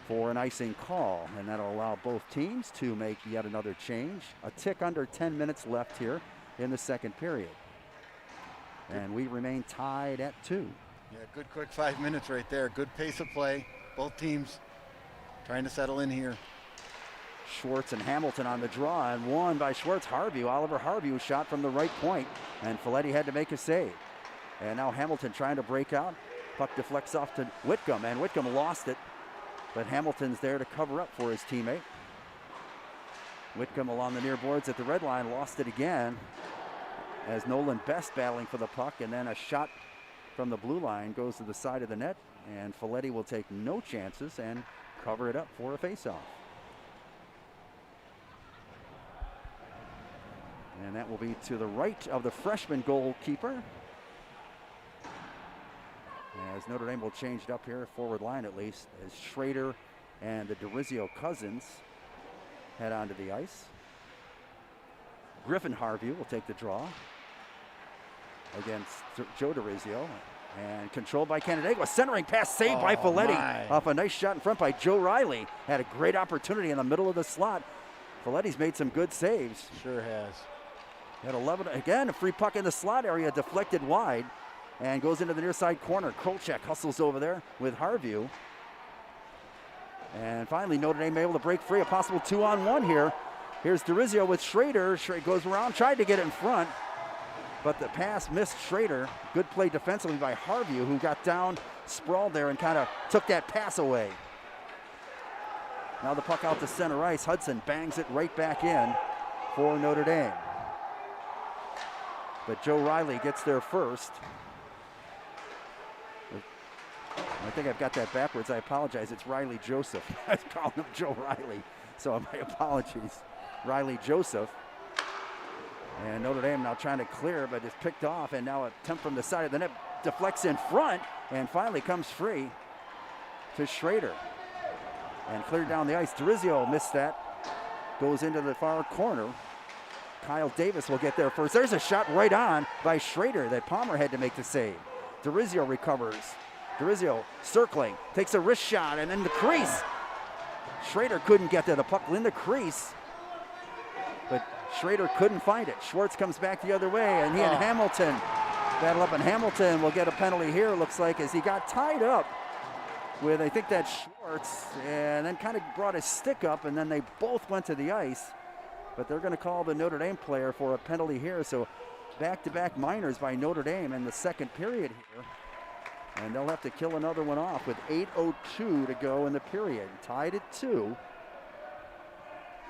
for an icing call, and that'll allow both teams to make yet another change. A tick under 10 minutes left here in the second period. And we remain tied at 2. Yeah, good quick 5 minutes right there. Good pace of play. Both teams trying to settle in here. Schwartz and Hamilton on the draw, and one by Schwartz. Oliver Harvey, who shot from the right point, and Folletti had to make a save. And now Hamilton trying to break out. Puck deflects off to Whitcomb, and Whitcomb lost it. but Hamilton's there to cover up for his teammate. Whitcomb along the near boards at the red line, lost it again as Nolan Best battling for the puck, and then a shot from the blue line goes to the side of the net, and Folletti will take no chances and cover it up for a faceoff. And that will be to the right of the freshman goalkeeper, as Notre Dame will change it up here, forward line at least, as Schrader and the DeRizio cousins head onto the ice. Griffin Harvey will take the draw against Joe DeRizio, and controlled by Canandaigua. Centering pass saved by Folletti off a nice shot in front by Joe Riley. Had a great opportunity in the middle of the slot. Folletti's made some good saves. Sure has. At 11, again, a free puck in the slot area, deflected wide, and goes into the near side corner. Krolchek hustles over there with Harvey. And finally, Notre Dame able to break free. A possible 2-on-1 here. Here's DeRizio with Schrader. Schrader goes around, tried to get it in front, but the pass missed Schrader. Good play defensively by Harvey, who got down, sprawled there, and kind of took that pass away. Now the puck out to center ice. Hudson bangs it right back in for Notre Dame. But Joe Riley gets there first. I think I've got that backwards. I apologize. It's Riley Joseph. I was calling him Joe Riley, so my apologies. Riley Joseph. And Notre Dame now trying to clear, but it's picked off, and now a attempt from the side of the net deflects in front and finally comes free to Schrader. And cleared down the ice. DeRizio missed that. Goes into the far corner. Kyle Davis will get there first. There's a shot right on by Schrader that Palmer had to make the save. DeRizio recovers. DeRizio circling, takes a wrist shot, and in the crease. Schrader couldn't get there. The puck in the crease, but Schrader couldn't find it. Schwartz comes back the other way, and he and Hamilton battle up, and Hamilton will get a penalty here, looks like, as he got tied up with, I think that's Schwartz, and then kind of brought his stick up, and then they both went to the ice. But they're going to call the Notre Dame player for a penalty here. So back-to-back minors by Notre Dame in the second period here. And they'll have to kill another one off with 8:02 to go in the period. Tied at 2.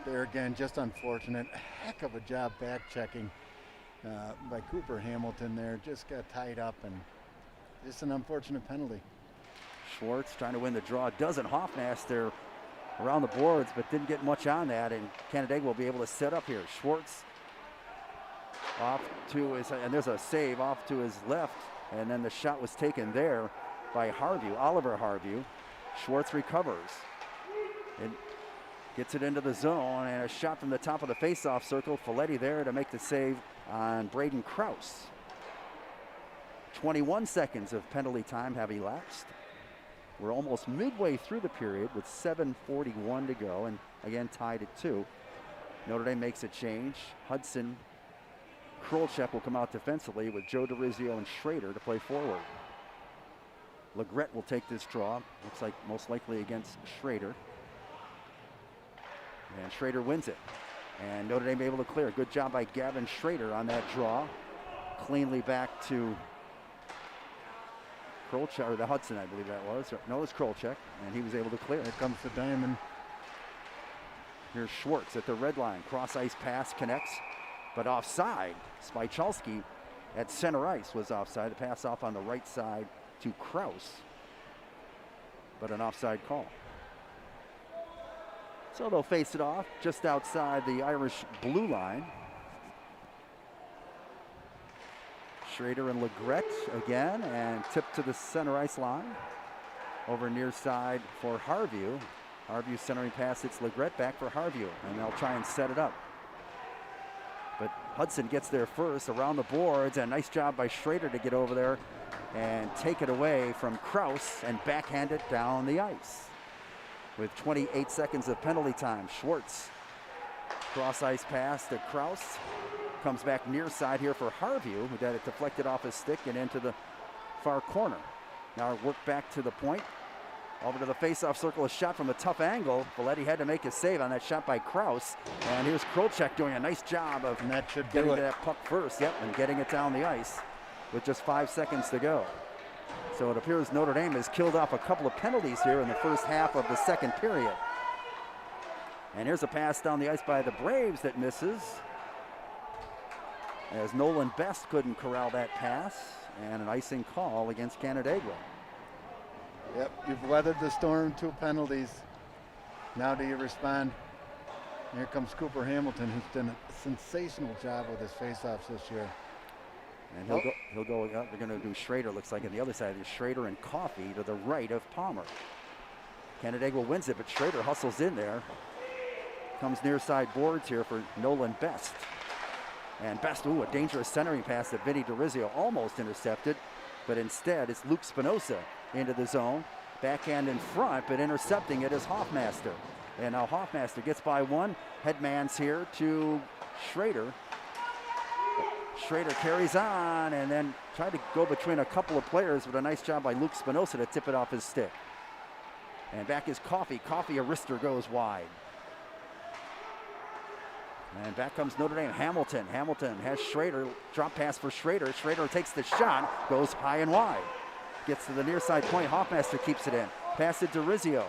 There again, just unfortunate. Heck of a job back checking by Cooper Hamilton there. Just got tied up, and just an unfortunate penalty. Schwartz trying to win the draw. Doesn't Hoffmaster around the boards, but didn't get much on that, and Canandaigua will be able to set up here. Schwartz off to his, and there's a save off to his left, and then the shot was taken there by Harvey, Oliver Harvey. Schwartz recovers and gets it into the zone, and a shot from the top of the faceoff circle. Folletti there to make the save on Braden Krause. 21 seconds of penalty time have elapsed. We're almost midway through the period with 7:41 to go, and again tied at 2. Notre Dame makes a change. Hudson, Krolchek will come out defensively with Joe DeRizio and Schrader to play forward. Legret will take this draw. Looks like most likely against Schrader. And Schrader wins it. And Notre Dame able to clear. Good job by Gavin Schrader on that draw. Cleanly back to Krolchek, or the Hudson, I believe that was. No, it was Krolchek, and he was able to clear. Here comes the diamond. Here's Schwartz at the red line. Cross ice pass connects, but offside. Spychalski at center ice was offside. The pass off on the right side to Krause, but an offside call. So they'll face it off just outside the Irish blue line. Schrader and Legret again, and tipped to the center ice line. Over near side for Harvey. Harvey centering pass, it's Legret back for Harvey, and they'll try and set it up. But Hudson gets there first around the boards, and nice job by Schrader to get over there and take it away from Krause and backhand it down the ice. With 28 seconds of penalty time, Schwartz cross ice pass to Krause. Comes back near side here for Harvey, who got it deflected off his stick and into the far corner. Now work back to the point. Over to the face-off circle, a shot from a tough angle. Folletti had to make a save on that shot by Krause. And here's Krolchek doing a nice job of getting to that puck first. Yep, and getting it down the ice with just 5 seconds to go. So it appears Notre Dame has killed off a couple of penalties here in the first half of the second period. And here's a pass down the ice by the Braves that misses, as Nolan Best couldn't corral that pass, and an icing call against Canandaigua. Yep, you've weathered the storm, 2 penalties. Now do you respond? Here comes Cooper Hamilton, who's done a sensational job with his faceoffs this year. And he'll go up. They're going to do Schrader, looks like, on the other side. There's Schrader and Coffey to the right of Palmer. Canandaigua wins it, but Schrader hustles in there. Comes near side boards here for Nolan Best. And Best, a dangerous centering pass that Vinny DiRizio almost intercepted, but instead it's Luke Spinoza into the zone. Backhand in front, but intercepting it is Hoffmaster. And now Hoffmaster gets by one. Headman's here to Schrader. Schrader carries on and then tried to go between a couple of players, but a nice job by Luke Spinoza to tip it off his stick. And back is Coffey. Coffey, a wrister, goes wide. And back comes Notre Dame. Hamilton. Hamilton has Schrader. Drop pass for Schrader. Schrader takes the shot, goes high and wide. Gets to the near side point. Hoffmaster keeps it in. Pass to DiRizio.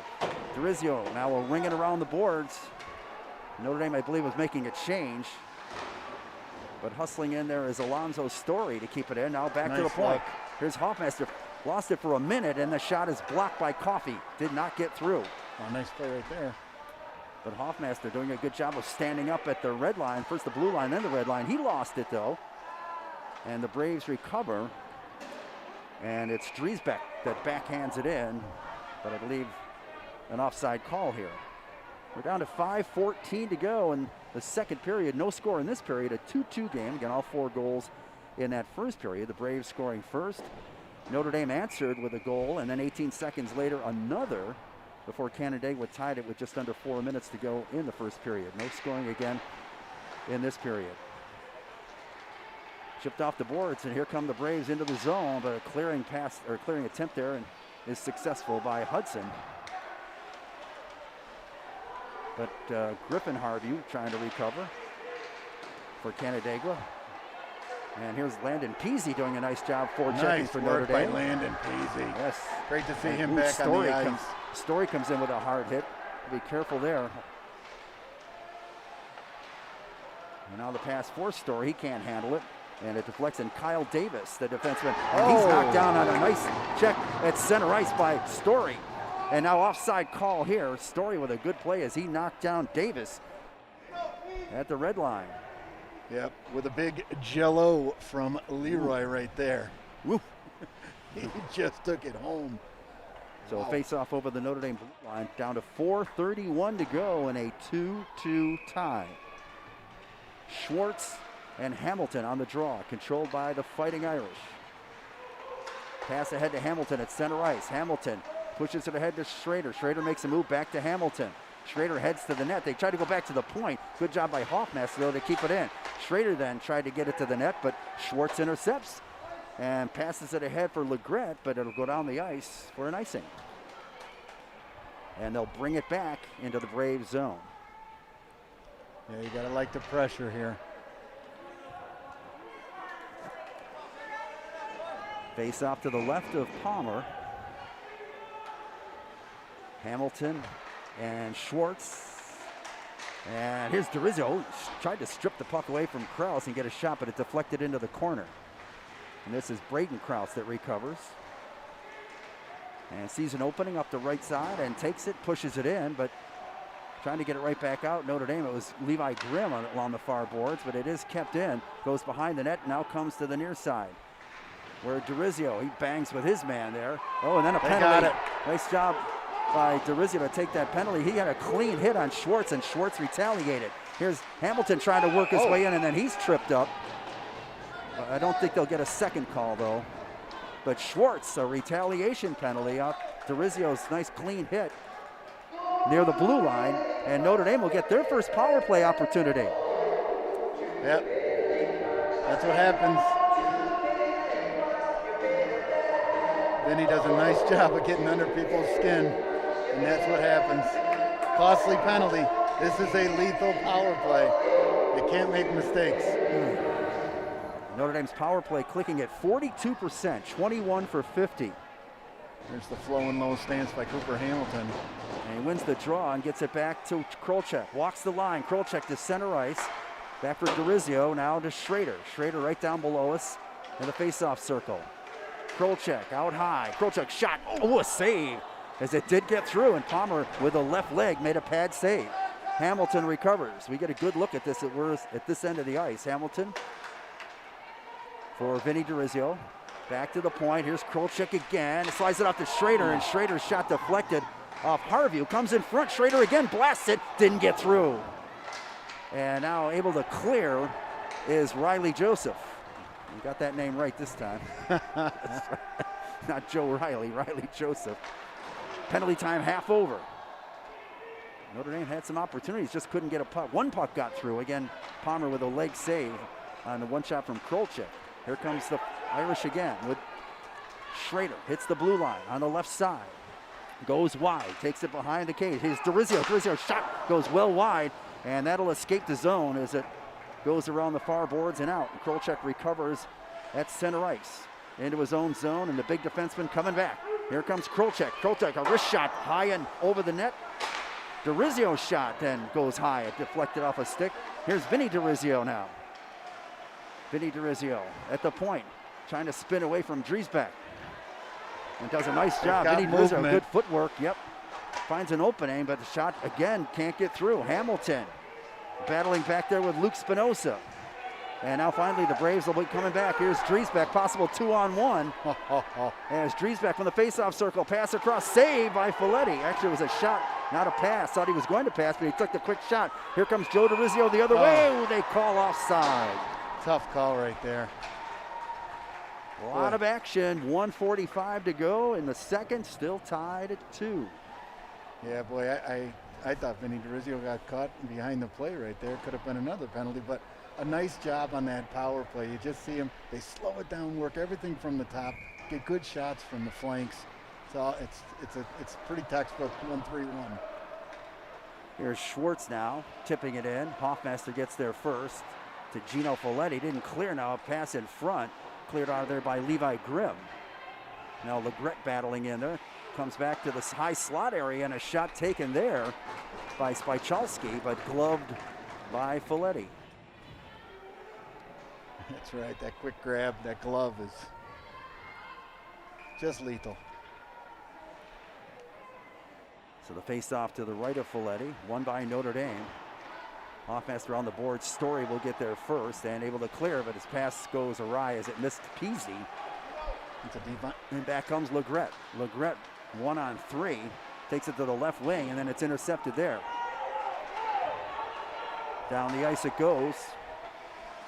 DiRizio now ringing around the boards. Notre Dame, I believe, was making a change. But hustling in there is Alonzo Story to keep it in. Now back to the point. Here's Hoffmaster. Lost it for a minute, and the shot is blocked by Coffey. Did not get through. Oh, nice play right there. But Hoffmaster doing a good job of standing up at the red line. First the blue line, then the red line. He lost it, though. And the Braves recover. And it's Driesbeck that backhands it in. But I believe an offside call here. We're down to 5:14 to go in the second period. No score in this period. A 2-2 game. Again, all 4 goals in that first period. The Braves scoring first. Notre Dame answered with a goal, and then 18 seconds later, another, before Canandaigua tied it with just under 4 minutes to go in the first period. No scoring again in this period. Chipped off the boards, and here come the Braves into the zone, but a clearing pass, or clearing attempt there, and is successful by Hudson. But Griffin Harvey trying to recover for Canandaigua. And here's Landon Peasy doing a nice job checking for Notre Dame. Nice work by Landon Peasy. Yes. Great to see And him back on the ice. Story comes in with a hard hit. Be careful there. And now the pass for Story. He can't handle it. And it deflects in Kyle Davis, the defenseman. And he's knocked down on a nice check at center ice by Story. And now offside call here. Story with a good play as he knocked down Davis at the red line. Yep, with a big jello from Leroy right there. Woo. He just took it home. So a face-off over the Notre Dame blue line, down to 4:31 to go in a 2-2 tie. Schwartz and Hamilton on the draw, controlled by the Fighting Irish. Pass ahead to Hamilton at center ice. Hamilton pushes it ahead to Schrader. Schrader makes a move back to Hamilton. Schrader heads to the net. They try to go back to the point. Good job by Hoffmaster, though, to keep it in. Schrader then tried to get it to the net, but Schwartz intercepts and passes it ahead for Legret, but it'll go down the ice for an icing. And they'll bring it back into the Braves zone. Yeah, you gotta like the pressure here. Face off to the left of Palmer. Hamilton and Schwartz. And here's DiRizio. Tried to strip the puck away from Krause and get a shot, but it deflected into the corner. And this is Braden Krause that recovers. And sees an opening up the right side and takes it, pushes it in, but trying to get it right back out. Notre Dame, it was Levi Grimm along the far boards, but it is kept in. Goes behind the net, now comes to the near side, where DiRizio, he bangs with his man there. Oh, and then a penalty. Got it. Nice job by DiRizio to take that penalty. He had a clean hit on Schwartz, and Schwartz retaliated. Here's Hamilton trying to work his way in, and then he's tripped up. I don't think they'll get a second call, though. But Schwartz, a retaliation penalty off DiRizio's nice clean hit near the blue line, and Notre Dame will get their first power play opportunity. Yep, that's what happens. Vinny does a nice job of getting under people's skin, and that's what happens. Costly penalty. This is a lethal power play. You can't make mistakes. Notre Dame's power play clicking at 42%, 21 for 50. There's the flowing low stance by Cooper Hamilton. And he wins the draw and gets it back to Krolchek. Walks the line. Krolchek to center ice. Back for Dorizio. Now to Schrader. Schrader right down below us in the faceoff circle. Krolchek out high. Krolchek shot. Oh, a save as it did get through. And Palmer with a left leg made a pad save. Hamilton recovers. We get a good look at this at this end of the ice. Hamilton for Vinny Dorizio. Back to the point. Here's Krolchek again. Slides it off to Schrader, and Schrader's shot deflected off Harvey. Comes in front. Schrader again blasts it. Didn't get through. And now able to clear is Riley Joseph. You got that name right this time. Not Joe Riley, Riley Joseph. Penalty time half over. Notre Dame had some opportunities, just couldn't get a puck. One puck got through. Again, Palmer with a leg save on the one shot from Krolchek. Here comes the Irish again with Schrader. Hits the blue line on the left side. Goes wide, takes it behind the cage. Here's Dorizio. Dorizio's shot goes well wide, and that'll escape the zone as it goes around the far boards and out. Krolchek recovers at center ice into his own zone, and the big defenseman coming back. Here comes Krolchek. Krolchek, a wrist shot high and over the net. Dorizio's shot then goes high. It deflected off a stick. Here's Vinny Dorizio now. Vinny Dorizio at the point, trying to spin away from Driesbeck. And does a nice job. Vinny Dorizio, good footwork, yep. Finds an opening, but the shot again can't get through. Hamilton battling back there with Luke Spinoza. And now finally the Braves will be coming back. Here's Driesbeck, possible 2-on-1. As Driesbeck from the faceoff circle, pass across, saved by Folletti. Actually, it was a shot, not a pass. Thought he was going to pass, but he took the quick shot. Here comes Joe Dorizio the other way. Ooh, they call offside. Tough call right there. A lot of action. 1:45 to go in the second. Still tied at 2. Yeah, boy, I thought Vinny Dorizio got caught behind the play right there. Could have been another penalty, but a nice job on that power play. You just see them, they slow it down, work everything from the top, get good shots from the flanks. It's pretty textbook 1-3-1. Here's Schwartz now, tipping it in. Hoffmaster gets there first to Gino Folletti. Didn't clear now, a pass in front. Cleared out of there by Levi Grimm. Now Legret battling in there. Comes back to the high slot area, and a shot taken there by Spichalski, but gloved by Folletti. That's right, that quick grab, that glove is just lethal. So the face-off to the right of Folletti, won by Notre Dame. Hoffmaster on the board. Story will get there first and able to clear, but his pass goes awry as it missed Peasy. It's a deep one. And back comes Legret. Legret 1-on-3, takes it to the left wing, and then it's intercepted there. Down the ice it goes,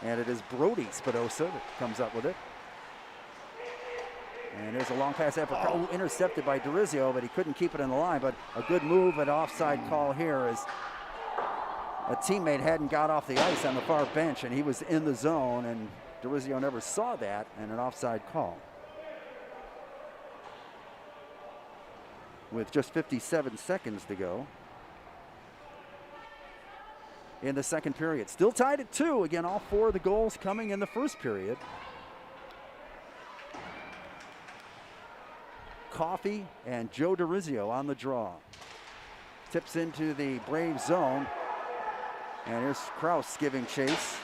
and it is Brody Spinoza that comes up with it. And there's a long pass after intercepted by Dorizio, but he couldn't keep it in the line. But a good move, an offside call here as a teammate hadn't got off the ice on the far bench, and he was in the zone, and Dorizio never saw that, and an offside call. With just 57 seconds to go in the second period. Still tied at 2. Again, all 4 of the goals coming in the first period. Coffey and Joe Dorizio on the draw. Tips into the Brave zone. And here's Kraus giving chase.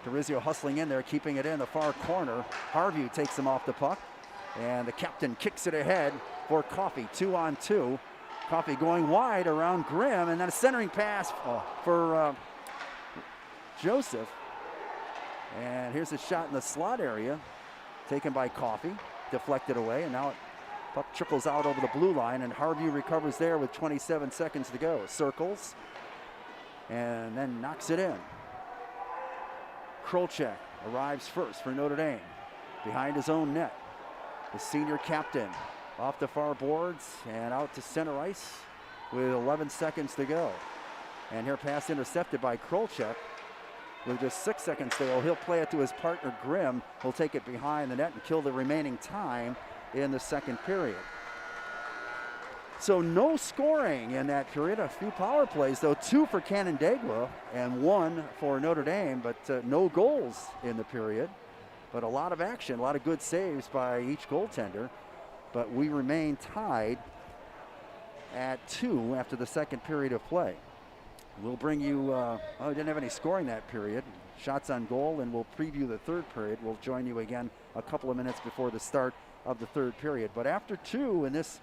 Dorizio hustling in there, keeping it in the far corner. Harvey takes him off the puck. And the captain kicks it ahead for Coffey, 2-on-2. Coffey going wide around Grimm, and then a centering pass for Joseph. And here's a shot in the slot area, taken by Coffey, deflected away, and now puck trickles out over the blue line, and Harvey recovers there with 27 seconds to go. Circles, and then knocks it in. Krolchek arrives first for Notre Dame, behind his own net. The senior captain off the far boards and out to center ice with 11 seconds to go. And here pass intercepted by Krolchek with just 6 seconds to go. He'll play it to his partner Grimm. He'll take it behind the net and kill the remaining time in the second period. So no scoring in that period. A few power plays though, 2 for Canandaigua and 1 for Notre Dame, but no goals in the period. But a lot of action, a lot of good saves by each goaltender. but we remain tied at 2 after the second period of play. We'll bring you, we didn't have any scoring that period. Shots on goal, and we'll preview the third period. We'll join you again a couple of minutes before the start of the third period. But after 2 in this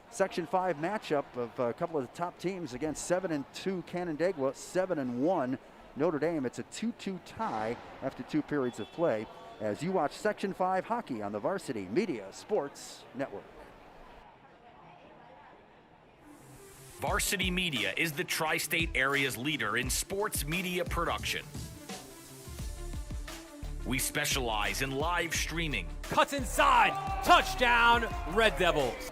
Section 5 matchup of a couple of the top teams against 7-2 Canandaigua, 7-1 Notre Dame, it's a 2-2 tie after 2 periods of play as you watch Section 5 hockey on the Varsity Media Sports Network. Varsity Media is the tri-state area's leader in sports media production. We specialize in live streaming, Cuts inside. Touchdown, Red Devils.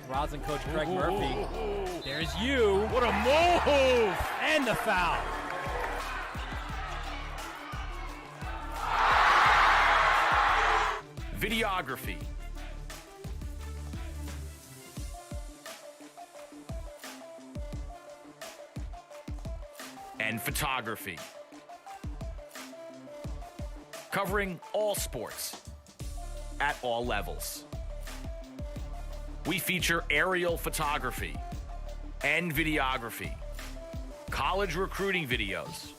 Rosin coach Greg Murphy. There's you. What a move! And the foul. videography, and photography. Covering all sports at all levels. We feature aerial photography and videography, college recruiting videos,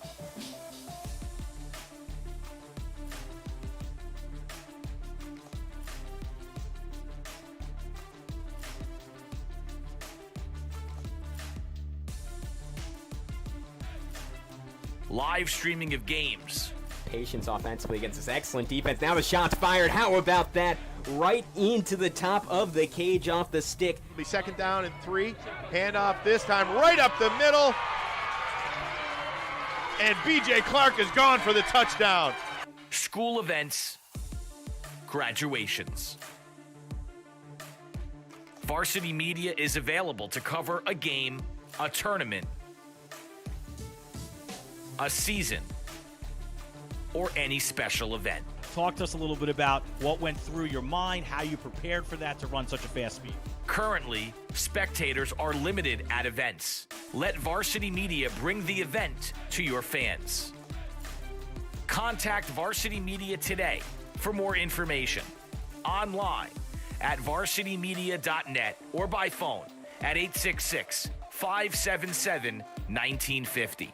live streaming of games, Patience offensively against this excellent defense. Now the shot's fired. How about that? Right into the top of the cage off the stick. Be second down and 3. Handoff this time right up the middle. And B.J. Clark is gone for the touchdown. school events, graduations. Varsity Media is available to cover a game, a tournament, a season, or any special event. Talk to us a little bit about what went through your mind, how you prepared for that to run such a fast speed. Currently, spectators are limited at events. Let Varsity Media bring the event to your fans. Contact Varsity Media today for more information. Online at varsitymedia.net or by phone at 866-577-1950.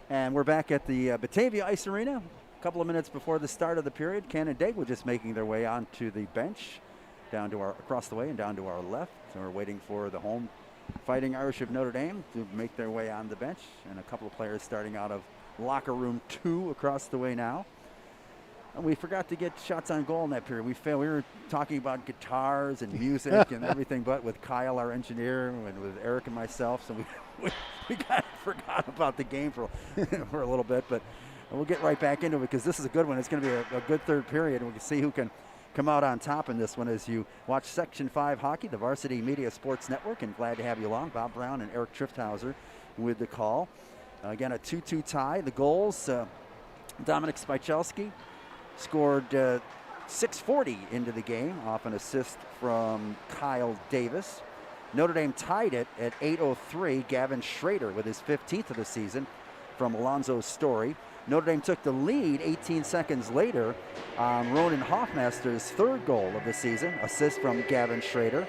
And we're back at the Batavia Ice Arena. A couple of minutes before the start of the period, Canandaigua just making their way onto the bench, down to across the way and down to our left. So we're waiting for the home Fighting Irish of Notre Dame to make their way on the bench, and a couple of players starting out of locker room 2 across the way now. And we forgot to get shots on goal in that period. We failed. We were talking about guitars and music and everything, but with Kyle, our engineer, and with Eric and myself, so we kind of forgot about the game for for a little bit. But we'll get right back into it because this is a good one. It's going to be a good third period, and we can see who can come out on top in this one as you watch Section 5 Hockey, the Varsity Media Sports Network, and glad to have you along. Bob Brown and Eric Trifthauser with the call. Again, a 2-2 tie. The goals, Dominic Spychelski scored 6:40 into the game off an assist from Kyle Davis. Notre Dame tied it at 8:03. Gavin Schrader with his 15th of the season from Alonzo Story. Notre Dame took the lead 18 seconds later on Ronan Hoffmaster's 3rd goal of the season, assist from Gavin Schrader.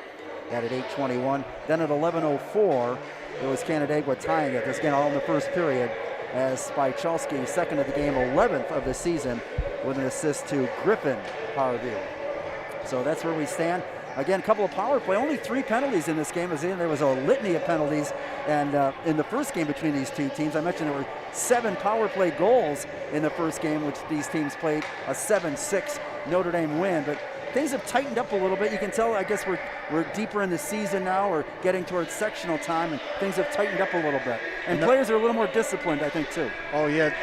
That at 8:21. Then at 11:04, it was Canandaigua tying it. This again all in the first period as Spychelski, 2nd of the game, 11th of the season, with an assist to Griffin Harvey. So that's where we stand. Again, a couple of power play, only 3 penalties in this game. As in, there was a litany of penalties, and in the first game between these two teams, I mentioned there were 7 power play goals in the first game, which these teams played a 7-6 Notre Dame win. But things have tightened up a little bit. You can tell, I guess we're deeper in the season now. We're getting towards sectional time, and things have tightened up a little bit. And players are a little more disciplined, I think, too. Oh, yeah,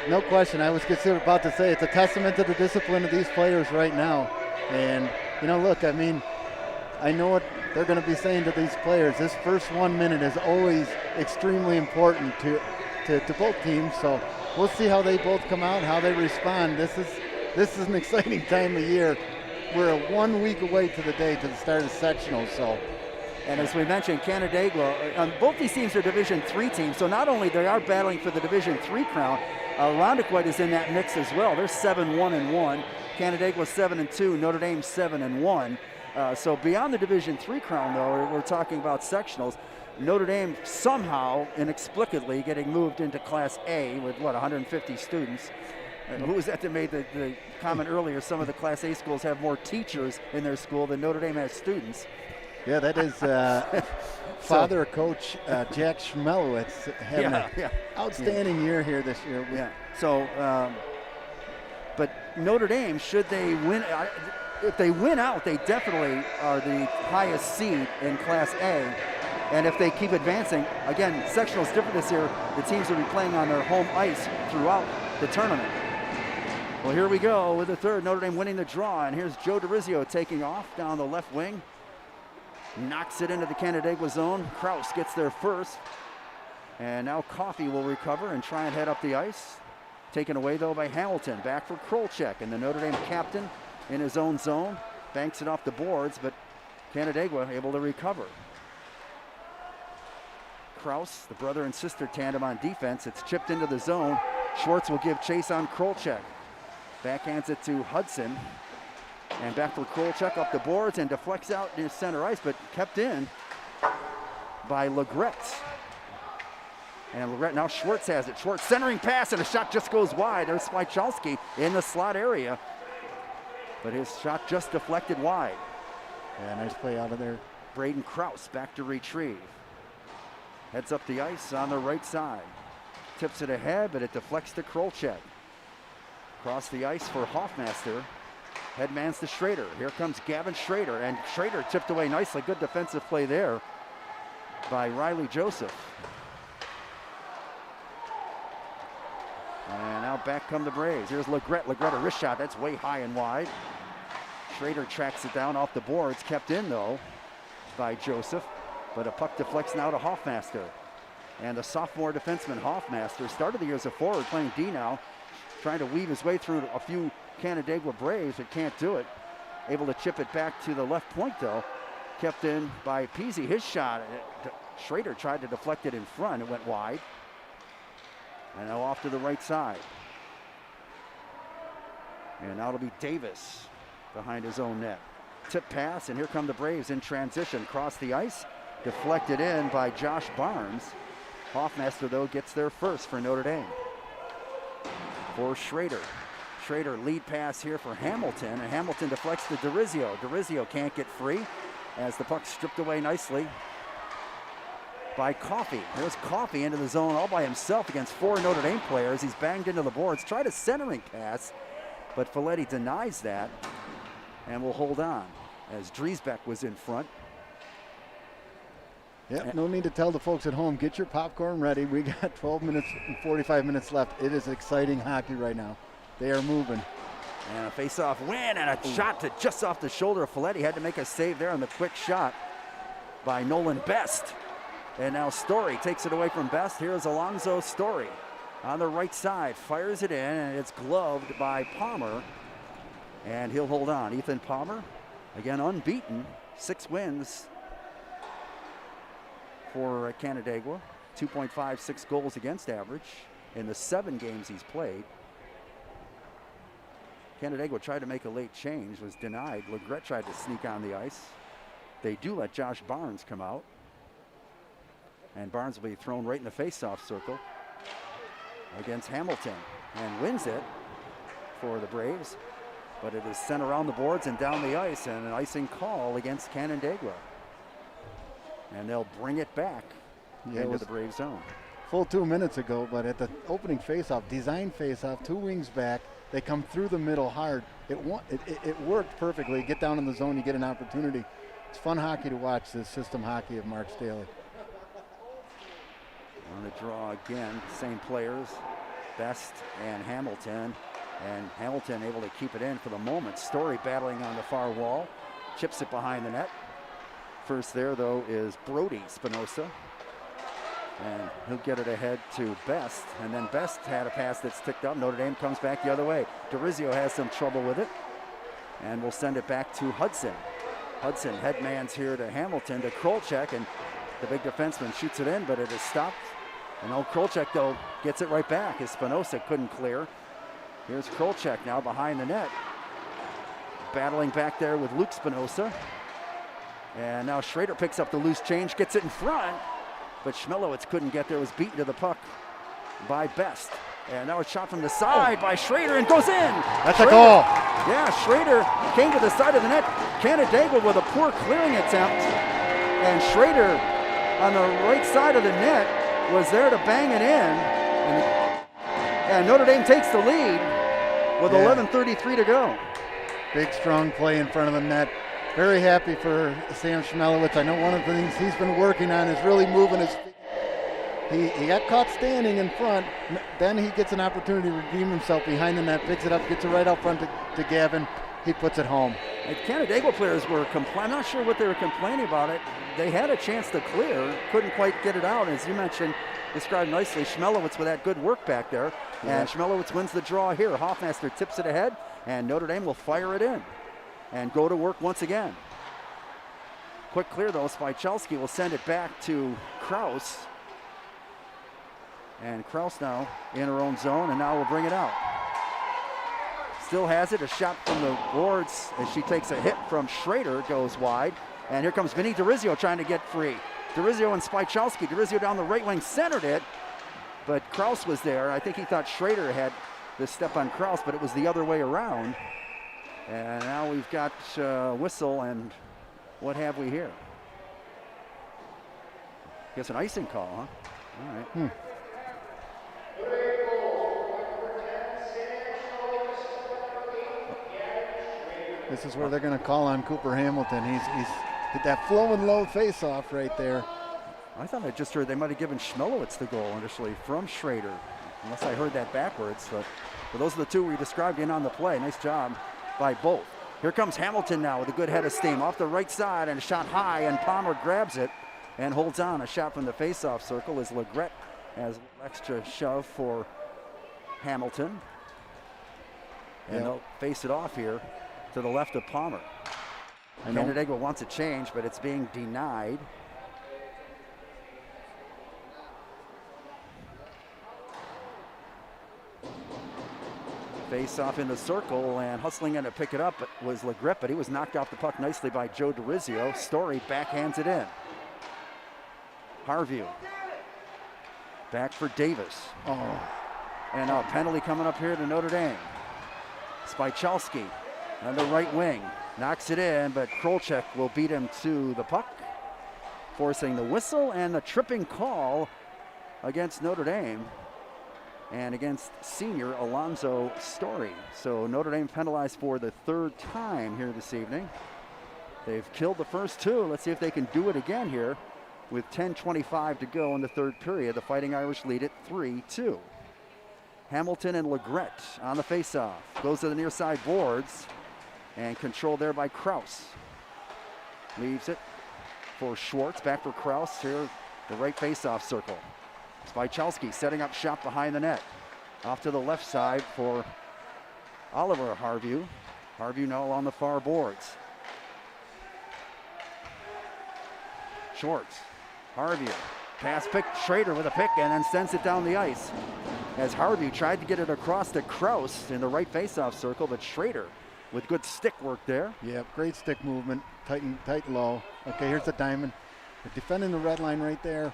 no question. I was just about to say it's a testament to the discipline of these players right now. And, look, I know what they're going to be saying to these players. This first 1 minute is always extremely important to both teams. So we'll see how they both come out, how they respond. This is an exciting time of year. We're 1 week away to the day to the start of sectional. So, and as we mentioned, Canandaigua, both these teams are Division III teams. So not only they are battling for the Division III crown, Rondequoit is in that mix as well. They're 7-1-1. Canandaigua 7-2. Notre Dame 7-1. So beyond the Division III crown, though, we're talking about sectionals. Notre Dame somehow, inexplicably, getting moved into Class A with, 150 students. Who was that made the comment earlier? Some of the Class A schools have more teachers in their school than Notre Dame has students. Yeah, that is father coach Jack Schmelowitz having an outstanding year here this year. Yeah. So, but Notre Dame, should they win, if they win out, they definitely are the highest seed in Class A. And if they keep advancing, again, sectional's different this year. The teams will be playing on their home ice throughout the tournament. Well, here we go with the third. Notre Dame winning the draw, and here's Joe DeRizio taking off down the left wing. Knocks it into the Canandaigua zone. Kraus gets there first. And now Coffey will recover and try and head up the ice. Taken away, though, by Hamilton. Back for Krolchek, and the Notre Dame captain in his own zone. Banks it off the boards, but Canandaigua able to recover. Kraus, the brother and sister tandem on defense. It's chipped into the zone. Schwartz will give chase on Krolchek. Backhands it to Hudson. And back for Krolchek up the boards and deflects out near center ice, but kept in by Legret. And Legret, now Schwartz has it. Schwartz centering pass, and a shot just goes wide. There's Spychelski in the slot area. But his shot just deflected wide. Yeah, nice play out of there. Braden Kraus back to retrieve. Heads up the ice on the right side. Tips it ahead, but it deflects to Krolchek. Across the ice for Hoffmaster. Headmans to Schrader. Here comes Gavin Schrader, and Schrader tipped away nicely. Good defensive play there by Riley Joseph. And now back come the Braves. Here's Legret. Legret, a wrist shot. That's way high and wide. Schrader tracks it down off the boards. Kept in, though, by Joseph. But a puck deflects now to Hoffmaster. And the sophomore defenseman Hoffmaster started the year as a forward, playing D now. Trying to weave his way through a few Canandaigua Braves, but can't do it. Able to chip it back to the left point, though. Kept in by Peasy. His shot, Schrader tried to deflect it in front. It went wide. And now off to the right side. And now it'll be Davis behind his own net. Tip pass, and here come the Braves in transition. Cross the ice, deflected in by Josh Barnes. Hoffmaster, though, gets there first for Notre Dame. for Schrader. Schrader lead pass here for Hamilton, and Hamilton deflects to DeRizio. DeRizio can't get free as the puck's stripped away nicely by Coffey. There's Coffey into the zone all by himself against 4 Notre Dame players. He's banged into the boards, tried a centering pass, but Folletti denies that and will hold on as Driesbeck was in front. Yep, no need to tell the folks at home, get your popcorn ready. We got 12 minutes and 45 minutes left. It is exciting hockey right now. They are moving. And a face-off win and a shot to just off the shoulder of Folletti. Had to make a save there on the quick shot by Nolan Best. And now Story takes it away from Best. Here's Alonzo Story on the right side. Fires it in, and it's gloved by Palmer. And he'll hold on. Ethan Palmer, again unbeaten. 6 wins for Canandaigua. 2.56 goals against average in the 7 games he's played. Canandaigua tried to make a late change, was denied. Legret tried to sneak on the ice. They do let Josh Barnes come out. And Barnes will be thrown right in the face-off circle against Hamilton and wins it for the Braves. But it is sent around the boards and down the ice, and an icing call against Canandaigua. And they'll bring it back into the Brave zone. Full 2 minutes ago, but at the opening face-off, design face-off, 2 wings back, they come through the middle hard. It worked perfectly. Get down in the zone, you get an opportunity. It's fun hockey to watch, this system hockey of Mark Staley. On the draw again, same players, Best and Hamilton. And Hamilton able to keep it in for the moment. Story battling on the far wall, chips it behind the net. First there, though, is Brody Spinoza. And he'll get it ahead to Best. And then Best had a pass that's ticked up. Notre Dame comes back the other way. DeRizio has some trouble with it. And we'll send it back to Hudson. Hudson headmans here to Hamilton to Krolchek. And the big defenseman shoots it in, but it is stopped. And old Krolchek, though, gets it right back as Spinoza couldn't clear. Here's Krolchek now behind the net. Battling back there with Luke Spinoza. And now Schrader picks up the loose change, gets it in front. But Schmelowitz couldn't get there, was beaten to the puck by Best. And now a shot from the side by Schrader and goes in. That's a goal. Yeah, Schrader came to the side of the net. Canandaigua with a poor clearing attempt. And Schrader on the right side of the net was there to bang it in. And Notre Dame takes the lead with 11:33 to go. Big, strong play in front of the net. Very happy for Sam Schmelowitz. I know one of the things he's been working on is really moving his feet. He got caught standing in front. Then he gets an opportunity to redeem himself behind the net, picks it up, gets it right out front to Gavin. He puts it home. And Canandaigua players were I'm not sure what they were complaining about it. They had a chance to clear, couldn't quite get it out. As you mentioned, described nicely, Schmelowitz with that good work back there. Yeah. And Schmelowitz wins the draw here. Hoffmaster tips it ahead, and Notre Dame will fire it in and go to work once again. Quick clear, though. Spychelski will send it back to Kraus. And Kraus now in her own zone, and now will bring it out. Still has it, a shot from the boards as she takes a hit from Schrader, goes wide. And here comes Vinny DeRizio trying to get free. DeRizio and Spychelski. DeRizio down the right wing, centered it, but Kraus was there. I think he thought Schrader had the step on Kraus, but it was the other way around. And now we've got whistle, and what have we here? Guess an icing call, huh? All right. This is where they're going to call on Cooper Hamilton. He's hit that flowing low face-off right there. I thought I just heard they might have given Schmelowitz the goal initially from Schrader, unless I heard that backwards. But those are the two we described in on the play. Nice job by both. Here comes Hamilton now with a good head of steam off the right side and a shot high, and Palmer grabs it and holds on. A shot from the face-off circle as Legret has extra shove for Hamilton. And they'll face it off here to the left of Palmer. And Canandaigua wants a change, but it's being denied. Face off in the circle, and hustling in to pick it up was Legret, but he was knocked off the puck nicely by Joe DeRizio. Story backhands it in. Harvey back for Davis. And a penalty coming up here to Notre Dame. Spychalski on the right wing. Knocks it in, but Krolchek will beat him to the puck, forcing the whistle and the tripping call against Notre Dame and against senior Alonzo Story. So Notre Dame penalized for the third time here this evening. They've killed the first two. Let's see if they can do it again here with 10:25 to go in the third period. The Fighting Irish lead it 3-2. Hamilton and Legrette on the faceoff. Goes to the near side boards and controlled there by Kraus. Leaves it for Schwartz. Back for Kraus here, the right faceoff circle. Spychalski setting up shop behind the net. Off to the left side for Oliver Harview. Harview now on the far boards. Schwartz, Harview, pass pick, Schrader with a pick and then sends it down the ice. As Harview tried to get it across to Kraus in the right faceoff circle, but Schrader with good stick work there. Yep, great stick movement, tight and low. Okay, here's the diamond. They're defending the red line right there.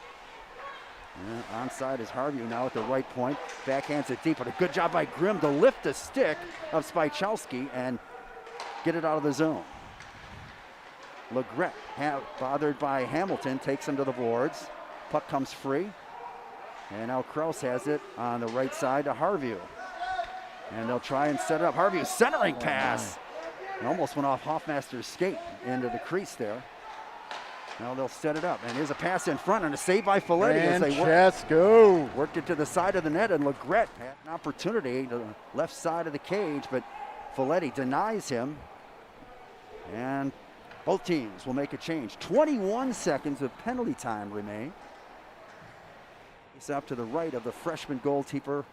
Yeah, onside is Harview now at the right point. Backhands it deep, but a good job by Grimm to lift the stick of Spychalski and get it out of the zone. Legrette, bothered by Hamilton, takes him to the boards. Puck comes free. And now Kraus has it on the right side to Harview. And they'll try and set it up. Harview centering pass. It almost went off Hoffmaster's skate into the crease there. Now they'll set it up. And here's a pass in front and a save by Folletti as they worked it to the side of the net. And Legrette had an opportunity to the left side of the cage, but Folletti denies him. And both teams will make a change. 21 seconds of penalty time remain. He's up to the right of the freshman goalkeeper,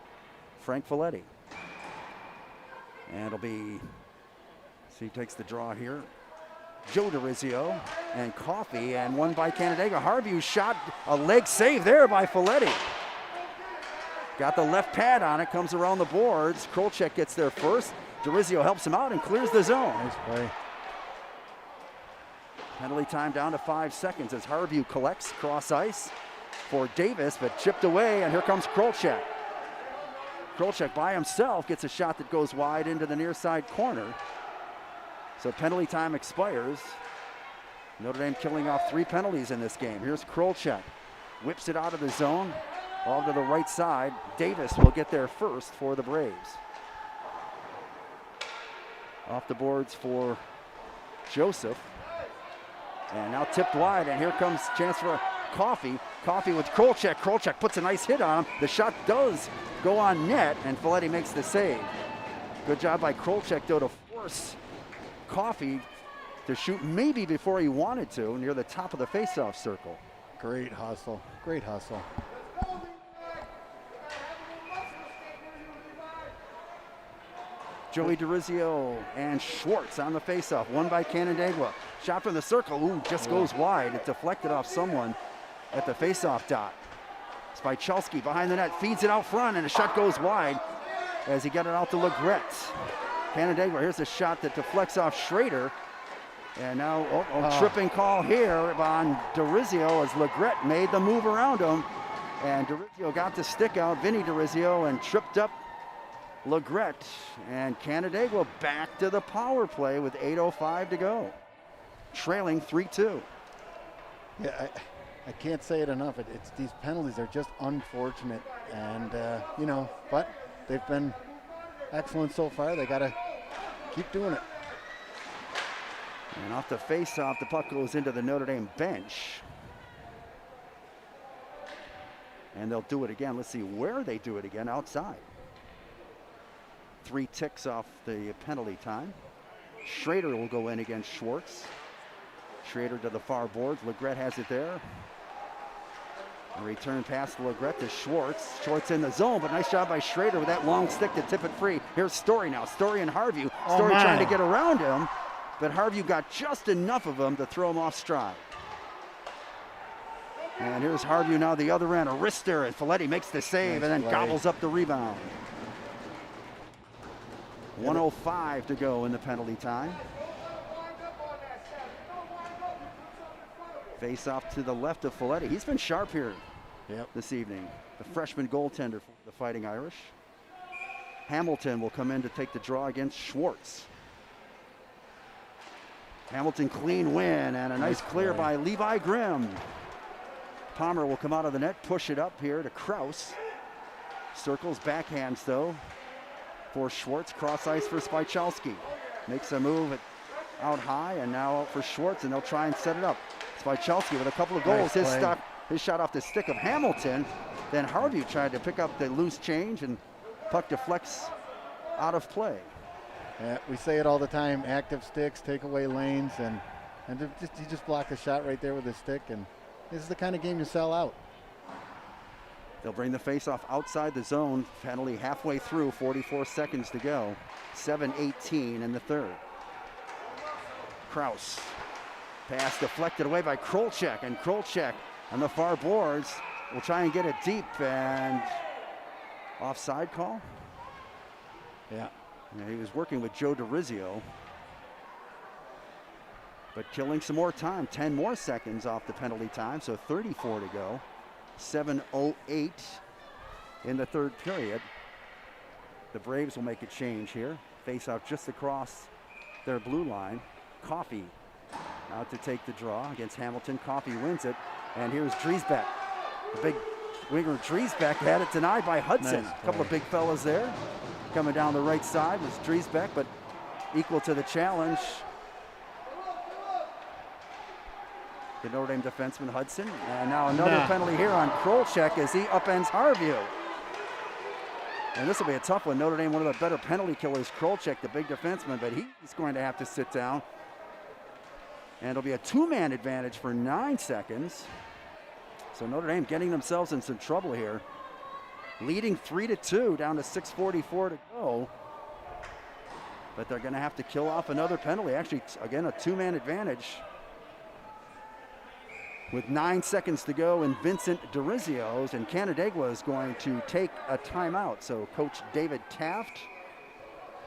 Frank Folletti. And it'll be, so he takes the draw here. Joe DiRizio and Coffey, and one by Canandaigua. Harview shot, a leg save there by Folletti. Got the left pad on it, comes around the boards. Krolchek gets there first. DiRizio helps him out and clears the zone. Nice play. Penalty time down to 5 seconds as Harview collects cross ice for Davis, but chipped away, and here comes Krolchek. Krolchek by himself gets a shot that goes wide into the near side corner. So penalty time expires. Notre Dame killing off 3 penalties in this game. Here's Krolchek, whips it out of the zone, all to the right side. Davis will get there first for the Braves. Off the boards for Joseph. And now tipped wide, and here comes chance for Coffey. Coffey with Krolchek. Krolchek puts a nice hit on him. The shot does go on net, and Folletti makes the save. Good job by Krolchek, though, to force Coffey to shoot maybe before he wanted to near the top of the faceoff circle. Great hustle. Great hustle. Joey DiRizio and Schwartz on the faceoff. One by Canandaigua. Shot from the circle. Ooh, just goes wide. It deflected off someone at the faceoff dot. Spychalski behind the net, feeds it out front, and the shot goes wide as he got it out to Legrette. Canandaigua, here's a shot that deflects off Schrader. And now, tripping call here on DiRizio as Legrette made the move around him. And DiRizio got the stick out, Vinny DiRizio, and tripped up Legrette. And Canandaigua back to the power play with 8:05 to go. Trailing 3-2. Yeah, I can't say it enough. It's these penalties are just unfortunate. And, but they've been excellent so far. They got to keep doing it. And off the face-off, the puck goes into the Notre Dame bench. And they'll do it again. Let's see where they do it again. Outside. 3 ticks off the penalty time. Schrader will go in against Schwartz. Schrader to the far boards. Legrette has it there. A return pass to Legrette to Schwartz. Schwartz in the zone, but nice job by Schrader with that long stick to tip it free. Here's Story now. Story and Harview. Story trying to get around him, but Harview got just enough of him to throw him off stride. And here's Harview now the other end. A wrister, and Folletti makes the save and then gobbles up the rebound. 1:05 to go in the penalty time. Face off to the left of Folletti. He's been sharp here this evening. The freshman goaltender for the Fighting Irish. Hamilton will come in to take the draw against Schwartz. Hamilton clean win and a nice clear by Levi Grimm. Palmer will come out of the net, push it up here to Kraus. Circles, backhands though for Schwartz. Cross ice for Spychalski. Makes a move out high and now out for Schwartz, and they'll try and set it up. Spychalski with a couple of goals. His shot off the stick of Hamilton. Then Harvey tried to pick up the loose change and puck deflects out of play. Yeah, we say it all the time, active sticks, take away lanes, and he just blocked a shot right there with his stick, and this is the kind of game you sell out. They'll bring the faceoff outside the zone, penalty halfway through, 44 seconds to go. 7:18 in the third. Kraus. Pass deflected away by Krolchek, and Krolchek on the far boards will try and get it deep, and offside call? Yeah. He was working with Joe DeRizio, but killing some more time, 10 more seconds off the penalty time, so 34 to go. 7:08 in the third period. The Braves will make a change here. Face out just across their blue line. Coffey out to take the draw against Hamilton. Coffey wins it, and here's Driesbeck. The big winger Driesbeck had it denied by Hudson. Nice a couple of big fellas there. Coming down the right side was Driesbeck, but equal to the challenge. The Notre Dame defenseman Hudson. And now another penalty here on Krolchek as he upends Harvey. And this will be a tough one. Notre Dame, one of the better penalty killers, Krolchek, the big defenseman, but he's going to have to sit down. And it'll be a two-man advantage for 9 seconds. So Notre Dame getting themselves in some trouble here. Leading 3-2, down to 6:44 to go. But they're going to have to kill off another penalty. Actually, again, a two-man advantage. With 9 seconds to go, and Vincent DeRizio's, and Canandaigua is going to take a timeout. So Coach David Taft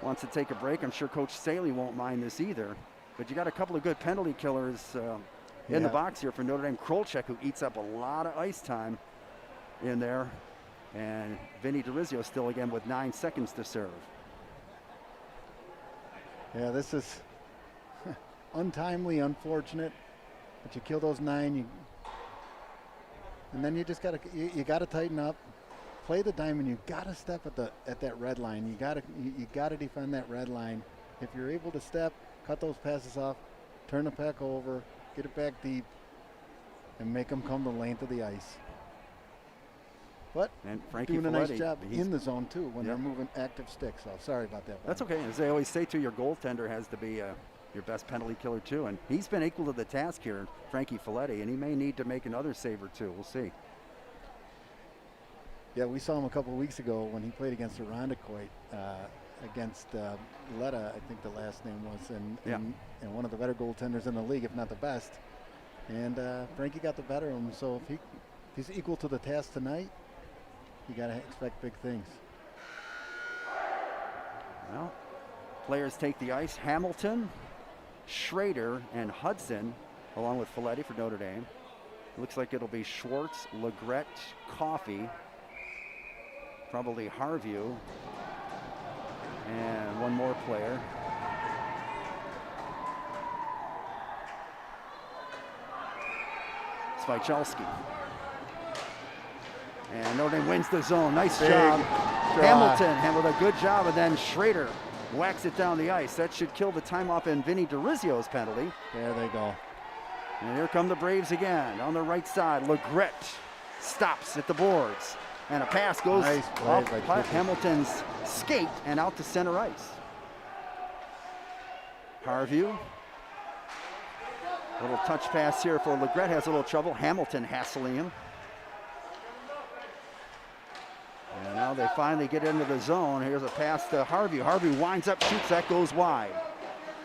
wants to take a break. I'm sure Coach Saley won't mind this either. But you got a couple of good penalty killers in the box here for Notre Dame. Krolchek, who eats up a lot of ice time in there. And Vinny DeRizio still again with 9 seconds to serve. Yeah, this is untimely, unfortunate. But you kill those 9, and then you just gotta tighten up, play the diamond. You gotta step at that red line. You gotta defend that red line. If you're able to step, cut those passes off, turn the puck over, get it back deep, and make them come the length of the ice. But and Frankie doing a Folletti, nice job in the zone too when they're moving active sticks. So sorry about that. That's okay. As they always say, too, your goaltender has to be your best penalty killer too, and he's been equal to the task here, Frankie Folletti, and he may need to make another save or two. We'll see. Yeah, we saw him a couple of weeks ago when he played against Irondequoit, against Letta, I think the last name was, and one of the better goaltenders in the league, if not the best. And Frankie got the better of him. So if he's equal to the task tonight, you got to expect big things. Well, players take the ice. Hamilton, Schrader, and Hudson, along with Folletti for Notre Dame. Looks like it'll be Schwartz, Legret, Coffey, probably Harvey, and one more player. Spychalski. And Notre Dame wins the zone. Nice job. Hamilton with a good job, and then Schrader whacks it down the ice. That should kill the time off in Vinny DeRizio's penalty. There they go. And here come the Braves again. On the right side, Legret stops at the boards. And a pass goes off Hamilton's skate and out to center ice. Harvey. Little touch pass here for Legret. Has a little trouble. Hamilton hassling him. And now they finally get into the zone. Here's a pass to Harvey. Harvey winds up, shoots, that goes wide.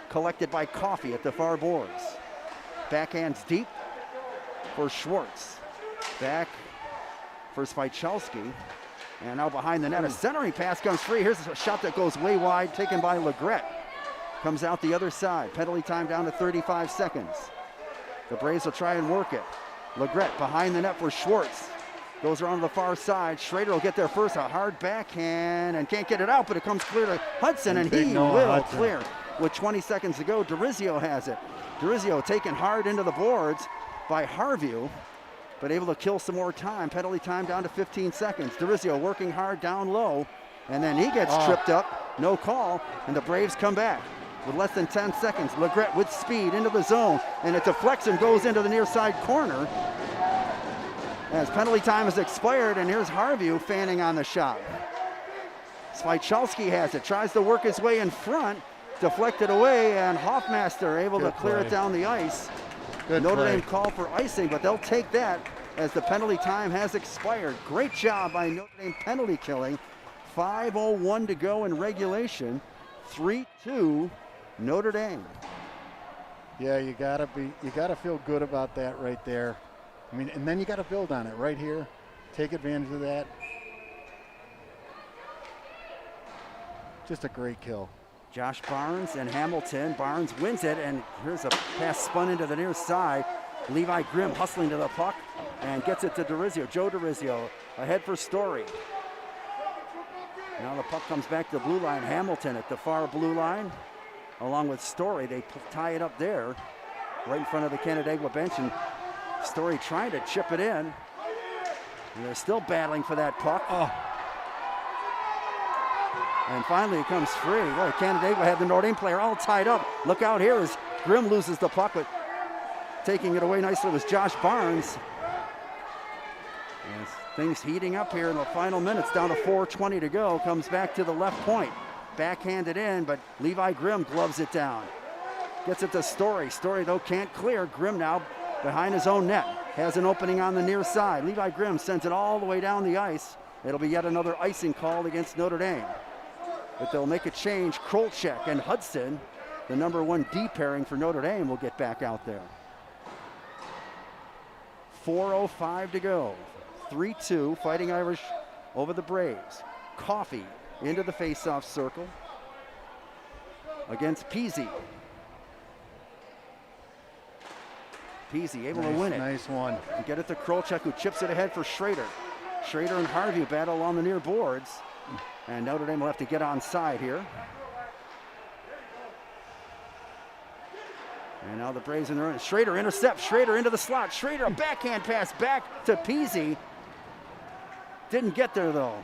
Collected by Coffey at the far boards. Backhands deep for Schwartz. Back for Spychalski. And now behind the net, a centering pass comes free. Here's a shot that goes way wide, taken by Legret. Comes out the other side. Penalty time down to 35 seconds. The Braves will try and work it. Legret behind the net for Schwartz. Goes around to the far side. Schrader will get there first. A hard backhand and can't get it out, but it comes clear to Hudson, and he will clear. With 20 seconds to go, DeRizio has it. DeRizio taken hard into the boards by Harvey, but able to kill some more time. Penalty time down to 15 seconds. DeRizio working hard down low, and then he gets tripped up. No call, and the Braves come back. With less than 10 seconds, Legret with speed into the zone, and it deflects and goes into the near side corner. As penalty time has expired, and here's Harvey fanning on the shot. Spichalski has it, tries to work his way in front, deflected away, and Hoffmaster able to clear it down the ice. Notre Dame called for icing, but they'll take that as the penalty time has expired. Great job by Notre Dame penalty killing. 5:01 to go in regulation. 3-2 Notre Dame. Yeah, you gotta feel good about that right there. I mean, and then you got to build on it right here. Take advantage of that. Just a great kill. Josh Barnes and Hamilton. Barnes wins it, and here's a pass spun into the near side. Levi Grimm hustling to the puck and gets it to DeRizio. Joe DeRizio ahead for Story. Now the puck comes back to the blue line. Hamilton at the far blue line along with Story. They tie it up there right in front of the Canandaigua bench, and Story trying to chip it in. And they're still battling for that puck. And finally it comes free. Boy, Canandaigua had the Notre Dame player all tied up. Look out here as Grimm loses the puck, but taking it away nicely was Josh Barnes. And things heating up here in the final minutes, down to 4:20 to go. Comes back to the left point. Backhanded in, but Levi Grimm gloves it down. Gets it to Story. Story, though, can't clear. Grimm now behind his own net. Has an opening on the near side. Levi Grimm sends it all the way down the ice. It'll be yet another icing called against Notre Dame. But they'll make a change. Krolchek and Hudson, the number 1 D pairing for Notre Dame, will get back out there. 4:05 to go. 3-2, Fighting Irish over the Braves. Coffey into the face-off circle against Peasy. Peasy able to win it. Nice one. And get it to Krolchek, who chips it ahead for Schrader. Schrader and Harvey battle on the near boards. And Notre Dame will have to get on side here. And now the Braves in the run. Schrader intercepts. Schrader into the slot. Schrader, a backhand pass back to Peasy. Didn't get there, though.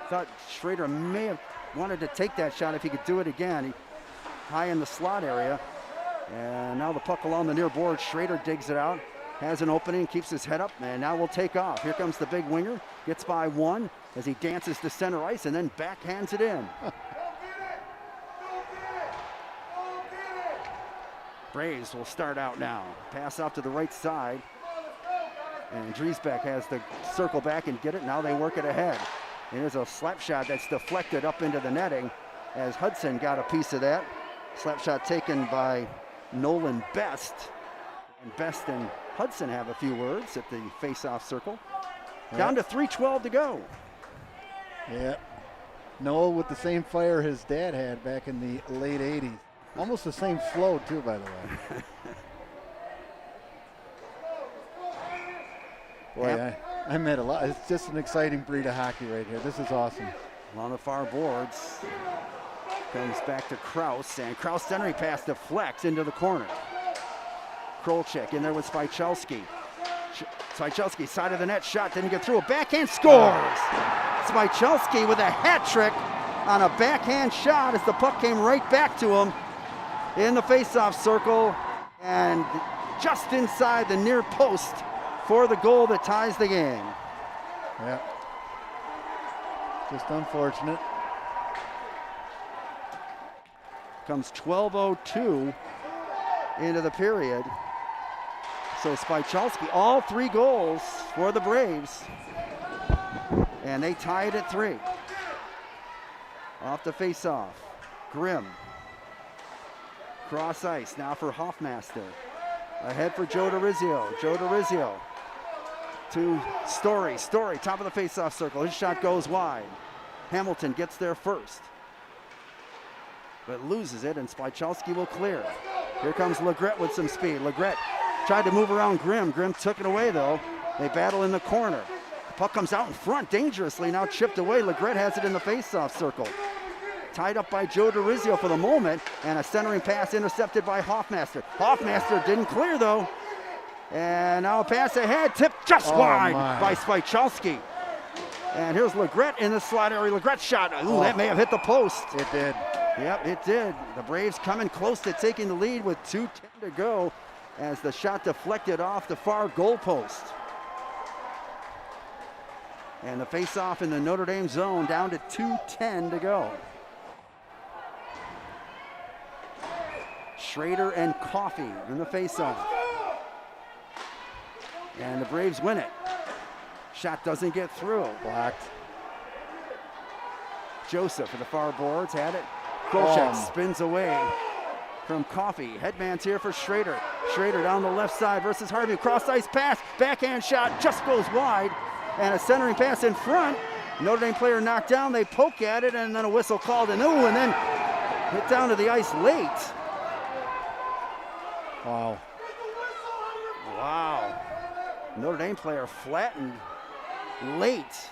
Thought Schrader may have wanted to take that shot if he could do it again. High in the slot area. And now the puck along the near board. Schrader digs it out. Has an opening, keeps his head up, and now we'll take off. Here comes the big winger. Gets by one as he dances to center ice and then backhands it in. Braves will start out now. Pass out to the right side. And Driesbeck has to circle back and get it. Now they work it ahead. And there's a slap shot that's deflected up into the netting as Hudson got a piece of that. Slap shot taken by Nolan Best. And Best and Hudson have a few words at the face-off circle. Yep. Down to 3:12 to go. Yeah. Noah with the same fire his dad had back in the late 80s. Almost the same flow, too, by the way. Boy, I met a lot. It's just an exciting breed of hockey right here. This is awesome. Along the far boards. Comes back to Kraus, and Kraus centering pass deflects into the corner. Krolchek in there with Spichalski. Spichalski, side of the net shot, didn't get through. A backhand scores! Spichalski with a hat trick on a backhand shot as the puck came right back to him in the face-off circle and just inside the near post for the goal that ties the game. Yeah. Just unfortunate. Comes 12:02 into the period. So Spichalski, all 3 goals for the Braves. And they tie it at 3. Off the face-off. Grimm. Cross ice now for Hoffmaster. Ahead for Joe DeRizio. Joe DeRizio to Story. Story, top of the face-off circle. His shot goes wide. Hamilton gets there first, but loses it, and Spichalski will clear. Here comes Legret with some speed. Legret tried to move around Grimm. Grimm took it away, though. They battle in the corner. Puck comes out in front dangerously, now chipped away. Legret has it in the face-off circle. Tied up by Joe DeRizio for the moment, and a centering pass intercepted by Hoffmaster. Hoffmaster didn't clear though. And now a pass ahead, tipped just wide by Spychalski. And here's Legret in the slot area. Legret's shot. Ooh, that may have hit the post. It did. Yep, it did. The Braves coming close to taking the lead with 2:10 to go as the shot deflected off the far goal post. And the face-off in the Notre Dame zone down to 2:10 to go. Schrader and Coffey in the face-off. And the Braves win it. Shot doesn't get through. Blocked. Joseph at the far boards had it. Kolchak spins away from Coffey. Headman's here for Schrader. Schrader down the left side versus Harvey. Cross ice pass. Backhand shot just goes wide. And a centering pass in front. Notre Dame player knocked down. They poke at it and then a whistle called. And ooh, and then hit down to the ice late. Wow. Wow. Notre Dame player flattened late.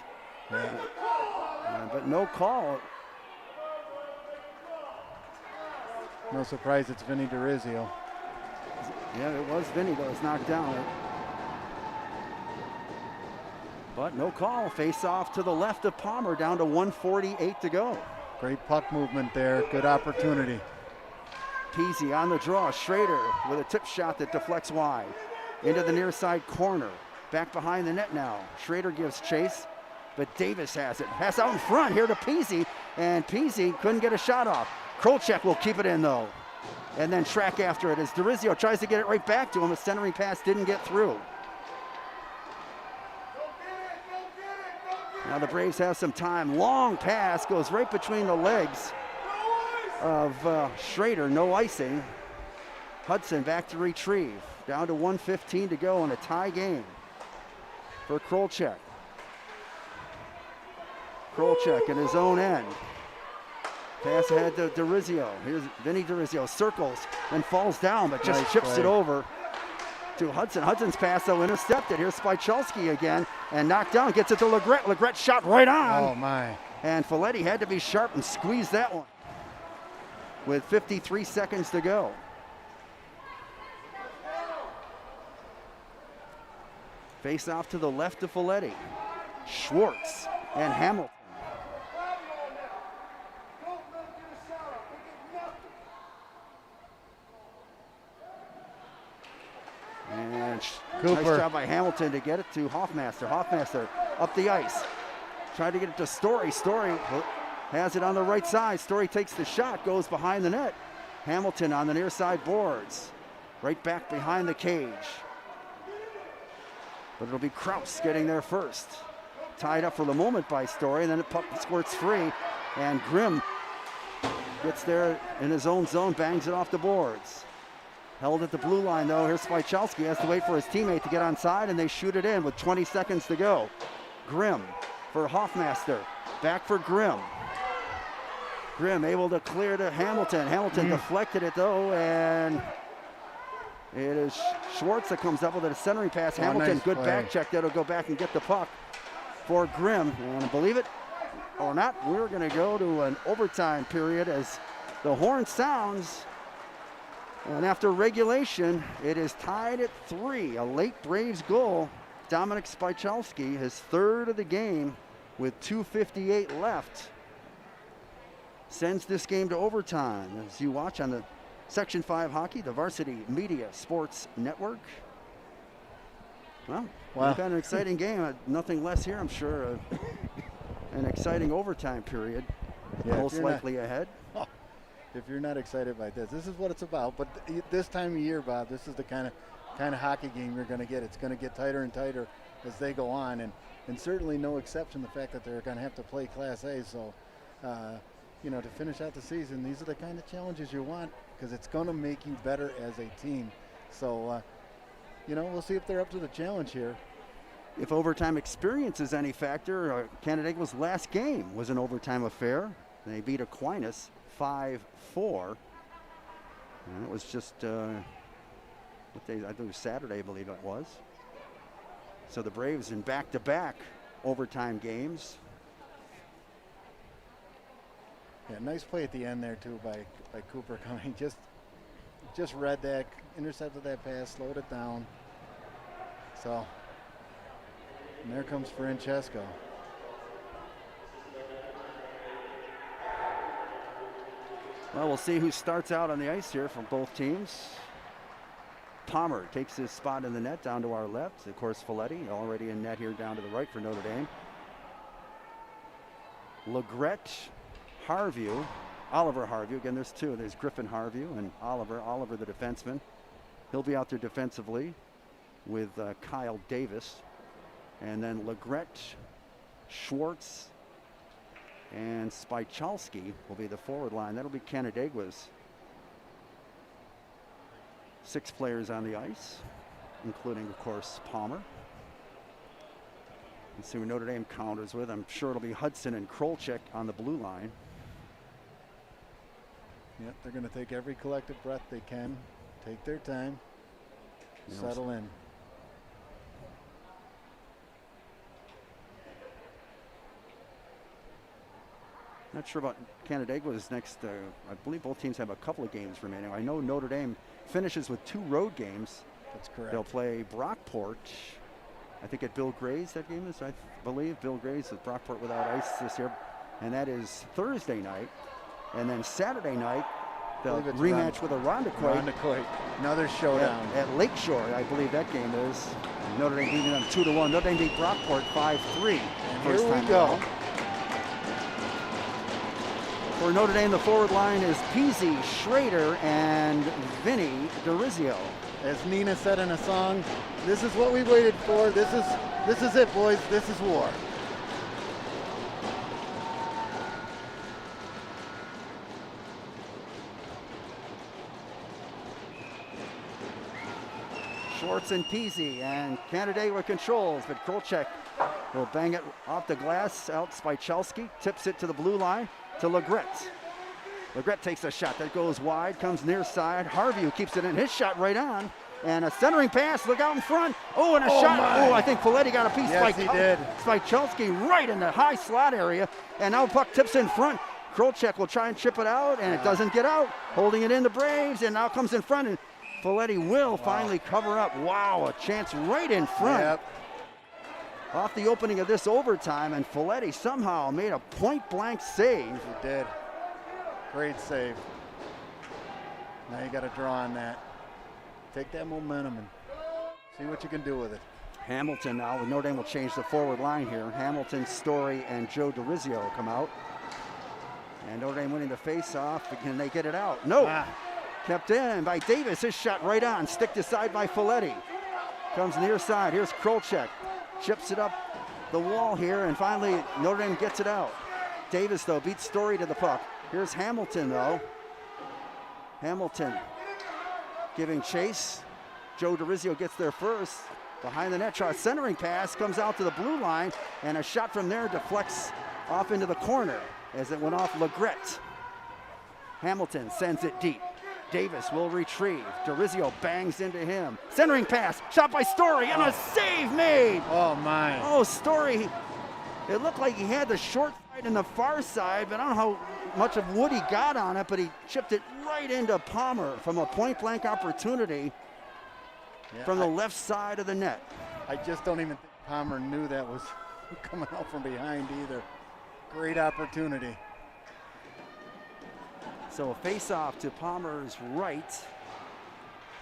But no call. No surprise it's Vinny DeRizio. Yeah, it was Vinny that was knocked down. But no call. Face off to the left of Palmer, down to 1:48 to go. Great puck movement there. Good opportunity. Peasy on the draw. Schrader with a tip shot that deflects wide. Into the near side corner. Back behind the net now. Schrader gives chase, but Davis has it. Pass out in front here to Peasy, and Peasy couldn't get a shot off. Kolchak will keep it in though, and then track after it as DeRizio tries to get it right back to him. A centering pass didn't get through. Now the Braves have some time. Long pass goes right between the legs of Schrader. No icing. Hudson back to retrieve. Down to 1:15 to go in a tie game for Kolchak. Kolchak in his own end. Pass ahead to DeRizio. Here's Vinny DeRizio. Circles, then falls down, but just chips it over to Hudson. Hudson's pass, though, intercepted. Here's Spychalski again, and knocked down. Gets it to Legret. Legret shot right on. Oh, my. And Folletti had to be sharp and squeeze that one with 53 seconds to go. Face off to the left of Folletti. Schwartz and Hamilton. And Cooper. nice job by Hamilton to get it to Hoffmaster. Hoffmaster up the ice. Tried to get it to Story. Story has it on the right side. Story takes the shot, goes behind the net. Hamilton on the near side boards. Right back behind the cage. But it'll be Kraus getting there first. Tied up for the moment by Story, and then it puck squirts free. And Grimm gets there in his own zone, bangs it off the boards. Held at the blue line, though. Here's Spychalski. Has to wait for his teammate to get onside, and they shoot it in with 20 seconds to go. Grimm for Hoffmaster. Back for Grimm. Grimm able to clear to Hamilton. Hamilton deflected it, though, and it is Schwartz that comes up with a centering pass. Hamilton, nice good play. back check. That'll go back and get the puck for Grimm. And believe it or not, we're going to go to an overtime period as the horn sounds. And after regulation, it is tied at 3. A late Braves goal. Dominic Spychalski, his third of the game with 2:58 left, sends this game to overtime. As you watch on the Section 5 Hockey, the Varsity Media Sports Network. Well, we've had an exciting game. Nothing less here, I'm sure. An exciting overtime period, most likely ahead. If you're not excited by this is what it's about. But this time of year, Bob, this is the kind of hockey game you're going to get. It's going to get tighter and tighter as they go on, and certainly no exception the fact that they're going to have to play Class A. So, to finish out the season, these are the kind of challenges you want because it's going to make you better as a team. So, we'll see if they're up to the challenge here. If overtime experience is any factor, Canandaigua's last game was an overtime affair. They beat Aquinas 5-4. And it was just, what day? I think it was Saturday, I believe it was. So the Braves in back-to-back overtime games. Yeah, nice play at the end there too by Cooper coming. Just read that, intercepted that pass, slowed it down. So, and there comes Francesco. Well, we'll see who starts out on the ice here from both teams. Palmer takes his spot in the net down to our left. Of course, Folletti already in net here down to the right for Notre Dame. Legrette, Harview, Oliver Harview. Again, there's two. There's Griffin Harview and Oliver. Oliver, the defenseman. He'll be out there defensively with Kyle Davis. And then Legrette, Schwartz, and Spychalski will be the forward line. That'll be Canandaigua's. 6 players on the ice, including, of course, Palmer. Let's see who Notre Dame counters with. I'm sure it'll be Hudson and Krolczyk on the blue line. Yep, they're going to take every collective breath they can, take their time, settle in. Not sure about Canandaigua's next. I believe both teams have a couple of games remaining. I know Notre Dame finishes with 2 road games. That's correct. They'll play Brockport. I think at Bill Gray's that game is, I believe. Bill Gray's at Brockport without ice this year. And that is Thursday night. And then Saturday night, they'll rematch with Irondequoit. Another showdown. At Lakeshore, I believe that game is. And Notre Dame beating them 2-1. Notre Dame beat Brockport 5-3. Here we go. For Notre Dame, the forward line is Peasy, Schrader, and Vinny DeRizio. As Nina said in a song, this is what we waited for. This is it, boys. This is war. Schwartz and Peasy, and Canandaigua controls, but Krolczyk will bang it off the glass out. Spychalski tips it to the blue line to Legrette. Legrette takes a shot that goes wide, comes near side. Harvey keeps it in, his shot right on, and a centering pass. Look out in front. Oh, and a shot. My. Oh, I think Folletti got a piece. Yes, he did. Spychalski right in the high slot area, and now puck tips in front. Krolczyk will try and chip it out, and it doesn't get out. Holding it in the Braves, and now comes in front, and Folletti will finally cover up. Wow, a chance right in front. Yep. Off the opening of this overtime, and Folletti somehow made a point-blank save. He did. Great save. Now you got to draw on that. Take that momentum and see what you can do with it. Hamilton now, Notre Dame will change the forward line here. Hamilton, Story, and Joe DeRizio come out. And Notre Dame winning the face-off. Can they get it out? No. Kept in by Davis. His shot right on. Sticked aside by Folletti. Comes near side. Here's Krolczyk. Chips it up the wall here, and finally Notre Dame gets it out. Davis, though, beats Story to the puck. Here's Hamilton, though. Hamilton giving chase. Joe DeRizio gets there first. Behind the net, tries centering pass, comes out to the blue line, and a shot from there deflects off into the corner as it went off Legrette. Hamilton sends it deep. Davis will retrieve. DeRizio bangs into him. Centering pass, shot by Story, and a save made. Oh, my. Oh, Story, it looked like he had the short side and the far side, but I don't know how much of wood he got on it, but he chipped it right into Palmer from a point-blank opportunity from the left side of the net. I just don't even think Palmer knew that was coming out from behind either. Great opportunity. So a face-off to Palmer's right.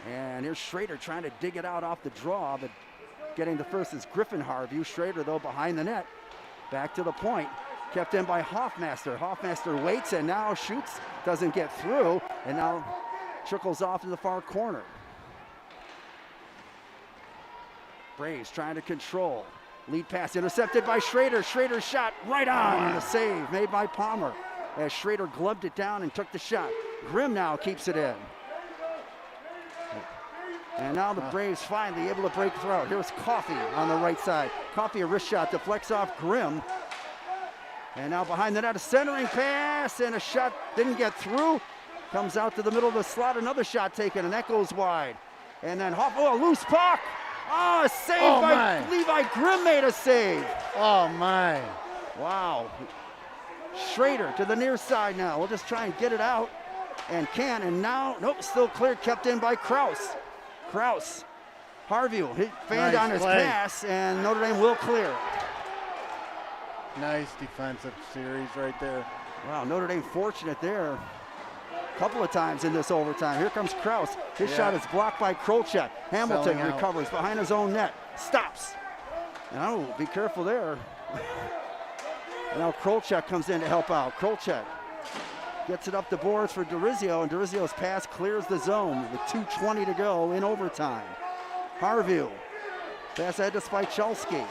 And here's Schrader trying to dig it out off the draw, but getting the first is Griffin Harview. Schrader, though, behind the net. Back to the point. Kept in by Hoffmaster. Hoffmaster waits and now shoots. Doesn't get through. And now trickles off to the far corner. Braves trying to control. Lead pass intercepted by Schrader. Schrader's shot right on. And the save made by Palmer as Schrader gloved it down and took the shot. Grimm now keeps it in. And now the Braves finally able to break through. Here's Coffey on the right side. Coffey, a wrist shot, deflects off Grimm. And now behind the net, a centering pass, and a shot didn't get through. Comes out to the middle of the slot, another shot taken, and that goes wide. And then a loose puck. Oh, a save Oh, by my. Levi Grimm made a save. Oh, my. Wow. Schrader to the near side now. We'll just try and get it out. And can, and now, nope, still clear, kept in by Kraus. Kraus. Harvey he fanned Nice on his play. pass, and Notre Dame will clear. Nice defensive series right there. Wow, Notre Dame fortunate there. A couple of times in this overtime. Here comes Kraus. His Yeah. shot is blocked by Krolchek. Hamilton Selling out. recovers behind his own net. Stops. Oh, be careful there. And now Krolchek comes in to help out. Krolchek gets it up the boards for Dorizio, and Dorizio's pass clears the zone with 2:20 to go in overtime. Harvey. Pass ahead to Spychalski.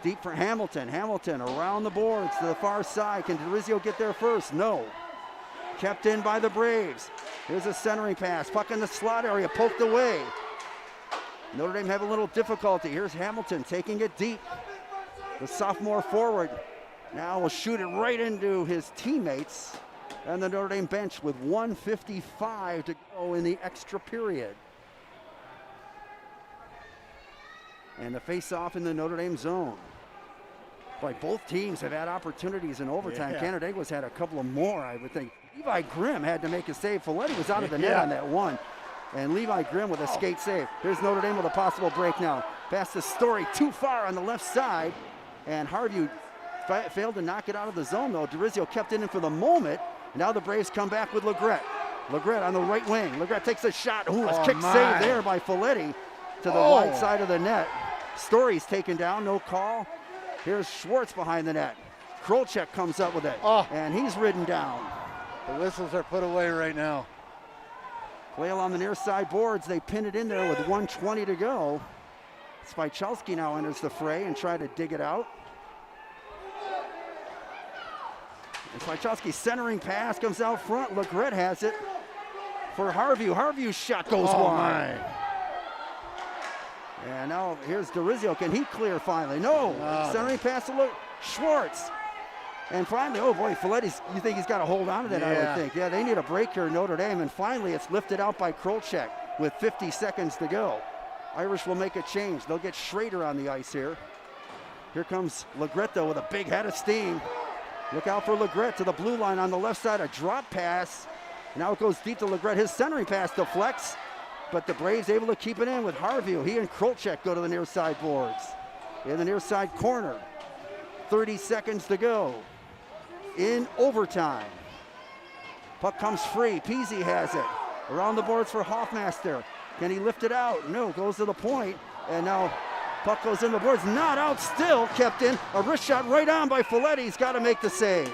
Deep for Hamilton. Hamilton around the boards to the far side. Can Dorizio get there first? No. Kept in by the Braves. Here's a centering pass. Puck in the slot area, poked away. Notre Dame have a little difficulty. Here's Hamilton taking it deep. The sophomore forward now will shoot it right into his teammates and the Notre Dame bench with 1:55 to go in the extra period. And the face-off in the Notre Dame zone. Boy, both teams have had opportunities in overtime. Yeah. Canandaigua's had a couple of more, I would think. Levi Grimm had to make a save. Folletti was out of the net Yeah. on that one. And Levi Grimm with a skate save. Here's Notre Dame with a possible break now. Pass to Story too far on the left side. And Harvey failed to knock it out of the zone, though. Dorizio kept it in for the moment. Now the Braves come back with Legret. Legret on the right wing. Legret takes a shot. Ooh, a kick save there by Folletti to the wide side of the net. Story's taken down, no call. Here's Schwartz behind the net. Krolchek comes up with it, and he's ridden down. The whistles are put away right now. Quayle on the near side boards. They pin it in there with 1:20 to go. Spychalski now enters the fray and try to dig it out. And Spychalski's centering pass comes out front. Legret has it for Harvey. Harvey's shot goes wide. And now here's Dorizio. Can he clear finally? No. Centering pass to Schwartz. And finally, oh boy, Folletti's, you think he's got to hold on to that, I would think. Yeah, they need a break here in Notre Dame. And finally, it's lifted out by Krolchek with 50 seconds to go. Irish will make a change. They'll get Schrader on the ice here. Here comes Legret, though, with a big head of steam. Look out for Legret to the blue line on the left side. A drop pass. Now it goes deep to Legret. His centering pass deflects, but the Braves able to keep it in with Harvey. He and Krolchek go to the near side boards. In the near side corner. 30 seconds to go in overtime. Puck comes free. Peasy has it. Around the boards for Hoffmaster. Can he lift it out? No, goes to the point. And now puck goes in the boards. Not out still. Kept in. A wrist shot right on by Folletti. He's got to make the save.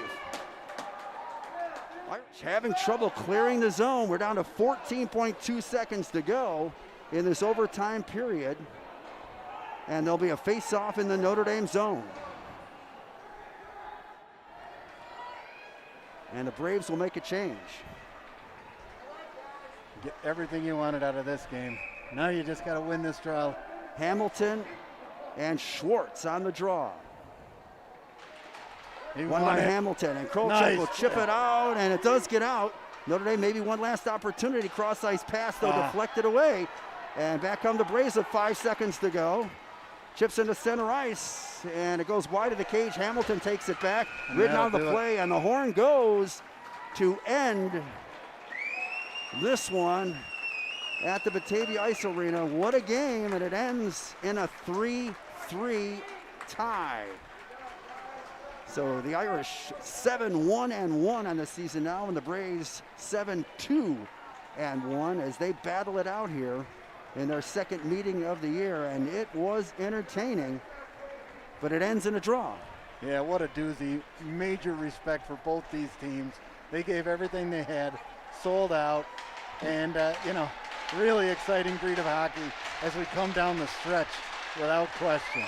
Irish having trouble clearing the zone. We're down to 14.2 seconds to go in this overtime period. And there'll be a face-off in the Notre Dame zone. And the Braves will make a change. Get everything you wanted out of this game. Now you just got to win this draw. Hamilton and Schwartz on the draw. One by Hamilton, and Krolchek will chip it out, and it does get out. Notre Dame maybe one last opportunity. Cross-ice pass, though, deflected away. And back come the Braves with 5 seconds to go. Chips into center ice, and it goes wide of the cage. Hamilton takes it back, ridden on the play, and the horn goes to end this one at the Batavia Ice Arena. What a game, and it ends in a 3-3 tie. So the Irish 7-1-1 on the season now, and the Braves 7-2-1 as they battle it out here in their second meeting of the year, and it was entertaining, but it ends in a draw. Yeah, what a doozy. Major respect for both these teams. They gave everything they had, sold out, and, really exciting breed of hockey as we come down the stretch without question.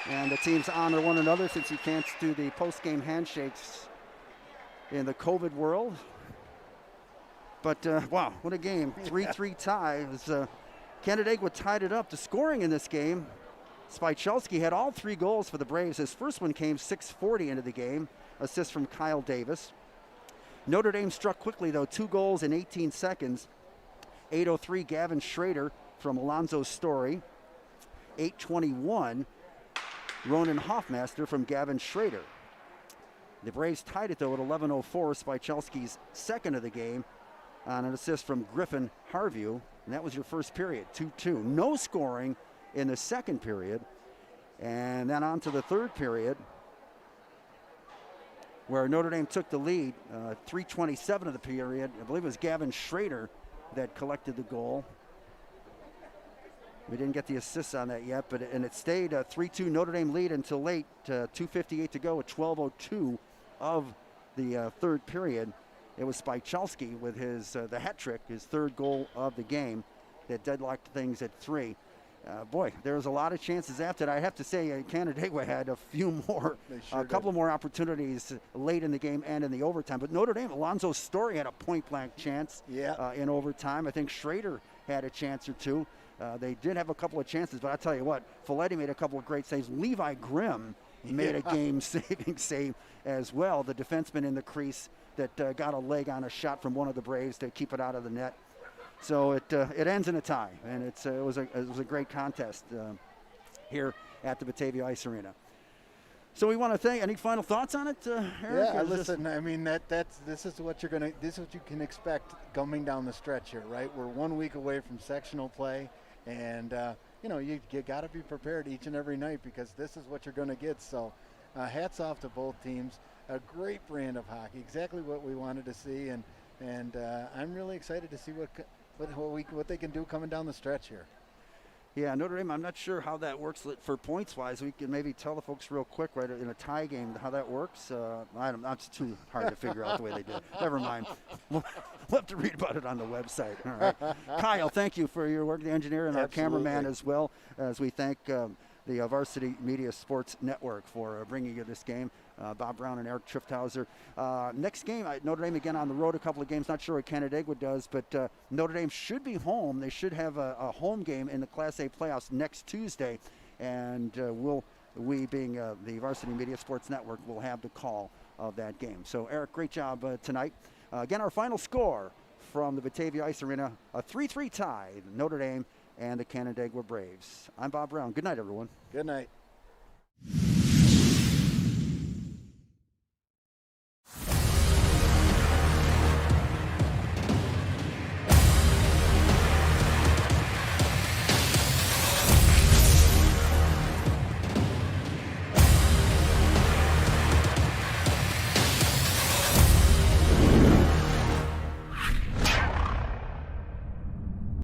And the teams honor one another since you can't do the post-game handshakes in the COVID world. But, wow, what a game. 3-3 tie. It was, Canandaigua tied it up. The scoring in this game, Spychalski had all 3 goals for the Braves. His first one came 6:40 into the game. Assist from Kyle Davis. Notre Dame struck quickly, though. 2 goals in 18 seconds. 8:03, Gavin Schrader. from Alonzo Story. 8:21, Ronan Hoffmaster from Gavin Schrader. The Braves tied it, though, at 11:04. Spychelski's second of the game on an assist from Griffin Harview. And that was your first period, 2-2. No scoring in the second period. And then on to the third period, where Notre Dame took the lead. 3:27 of the period. I believe it was Gavin Schrader that collected the goal. We didn't get the assists on that yet, and it stayed a 3-2 Notre Dame lead until late. 2:58 to go at 12:02 of the third period. It was Spychelski with his the hat trick, his third goal of the game, that deadlocked things at 3. Boy, there was a lot of chances after that. I have to say, Canandaigua had a few more, a couple more opportunities late in the game and in the overtime. But Notre Dame, Alonzo Story had a point-blank chance in overtime. I think Schrader had a chance or two. They did have a couple of chances, but I'll tell you what, Folletti made a couple of great saves. Levi Grimm made a game-saving save as well, the defenseman in the crease that got a leg on a shot from one of the Braves to keep it out of the net. So it ends in a tie, and it was a great contest here at the Batavia Ice Arena. So we want to thank. Any final thoughts on it, Eric? Yeah, listen. I mean, this is what this is what you can expect coming down the stretch here, right? We're 1 week away from sectional play, and you got to be prepared each and every night because this is what you're going to get. So, hats off to both teams. A great brand of hockey, exactly what we wanted to see, and I'm really excited to see what they can do coming down the stretch here. Yeah, Notre Dame, I'm not sure how that works for points-wise. We can maybe tell the folks real quick, right, in a tie game, how that works. It's too hard to figure out the way they do it. Never mind. We'll have to read about it on the website. All right. Kyle, thank you for your work, the engineer and our cameraman as well, as we thank the Varsity Media Sports Network for bringing you this game. Bob Brown and Eric Trifthauser. Next game, Notre Dame again on the road, a couple of games. Not sure what Canandaigua does, but Notre Dame should be home. They should have a home game in the Class A playoffs next Tuesday, and we being the Varsity Media Sports Network will have the call of that game. So Eric, great job tonight. Again, our final score from the Batavia Ice Arena, a 3-3 tie, Notre Dame and the Canandaigua Braves. I'm Bob Brown. Good night, everyone. Good night.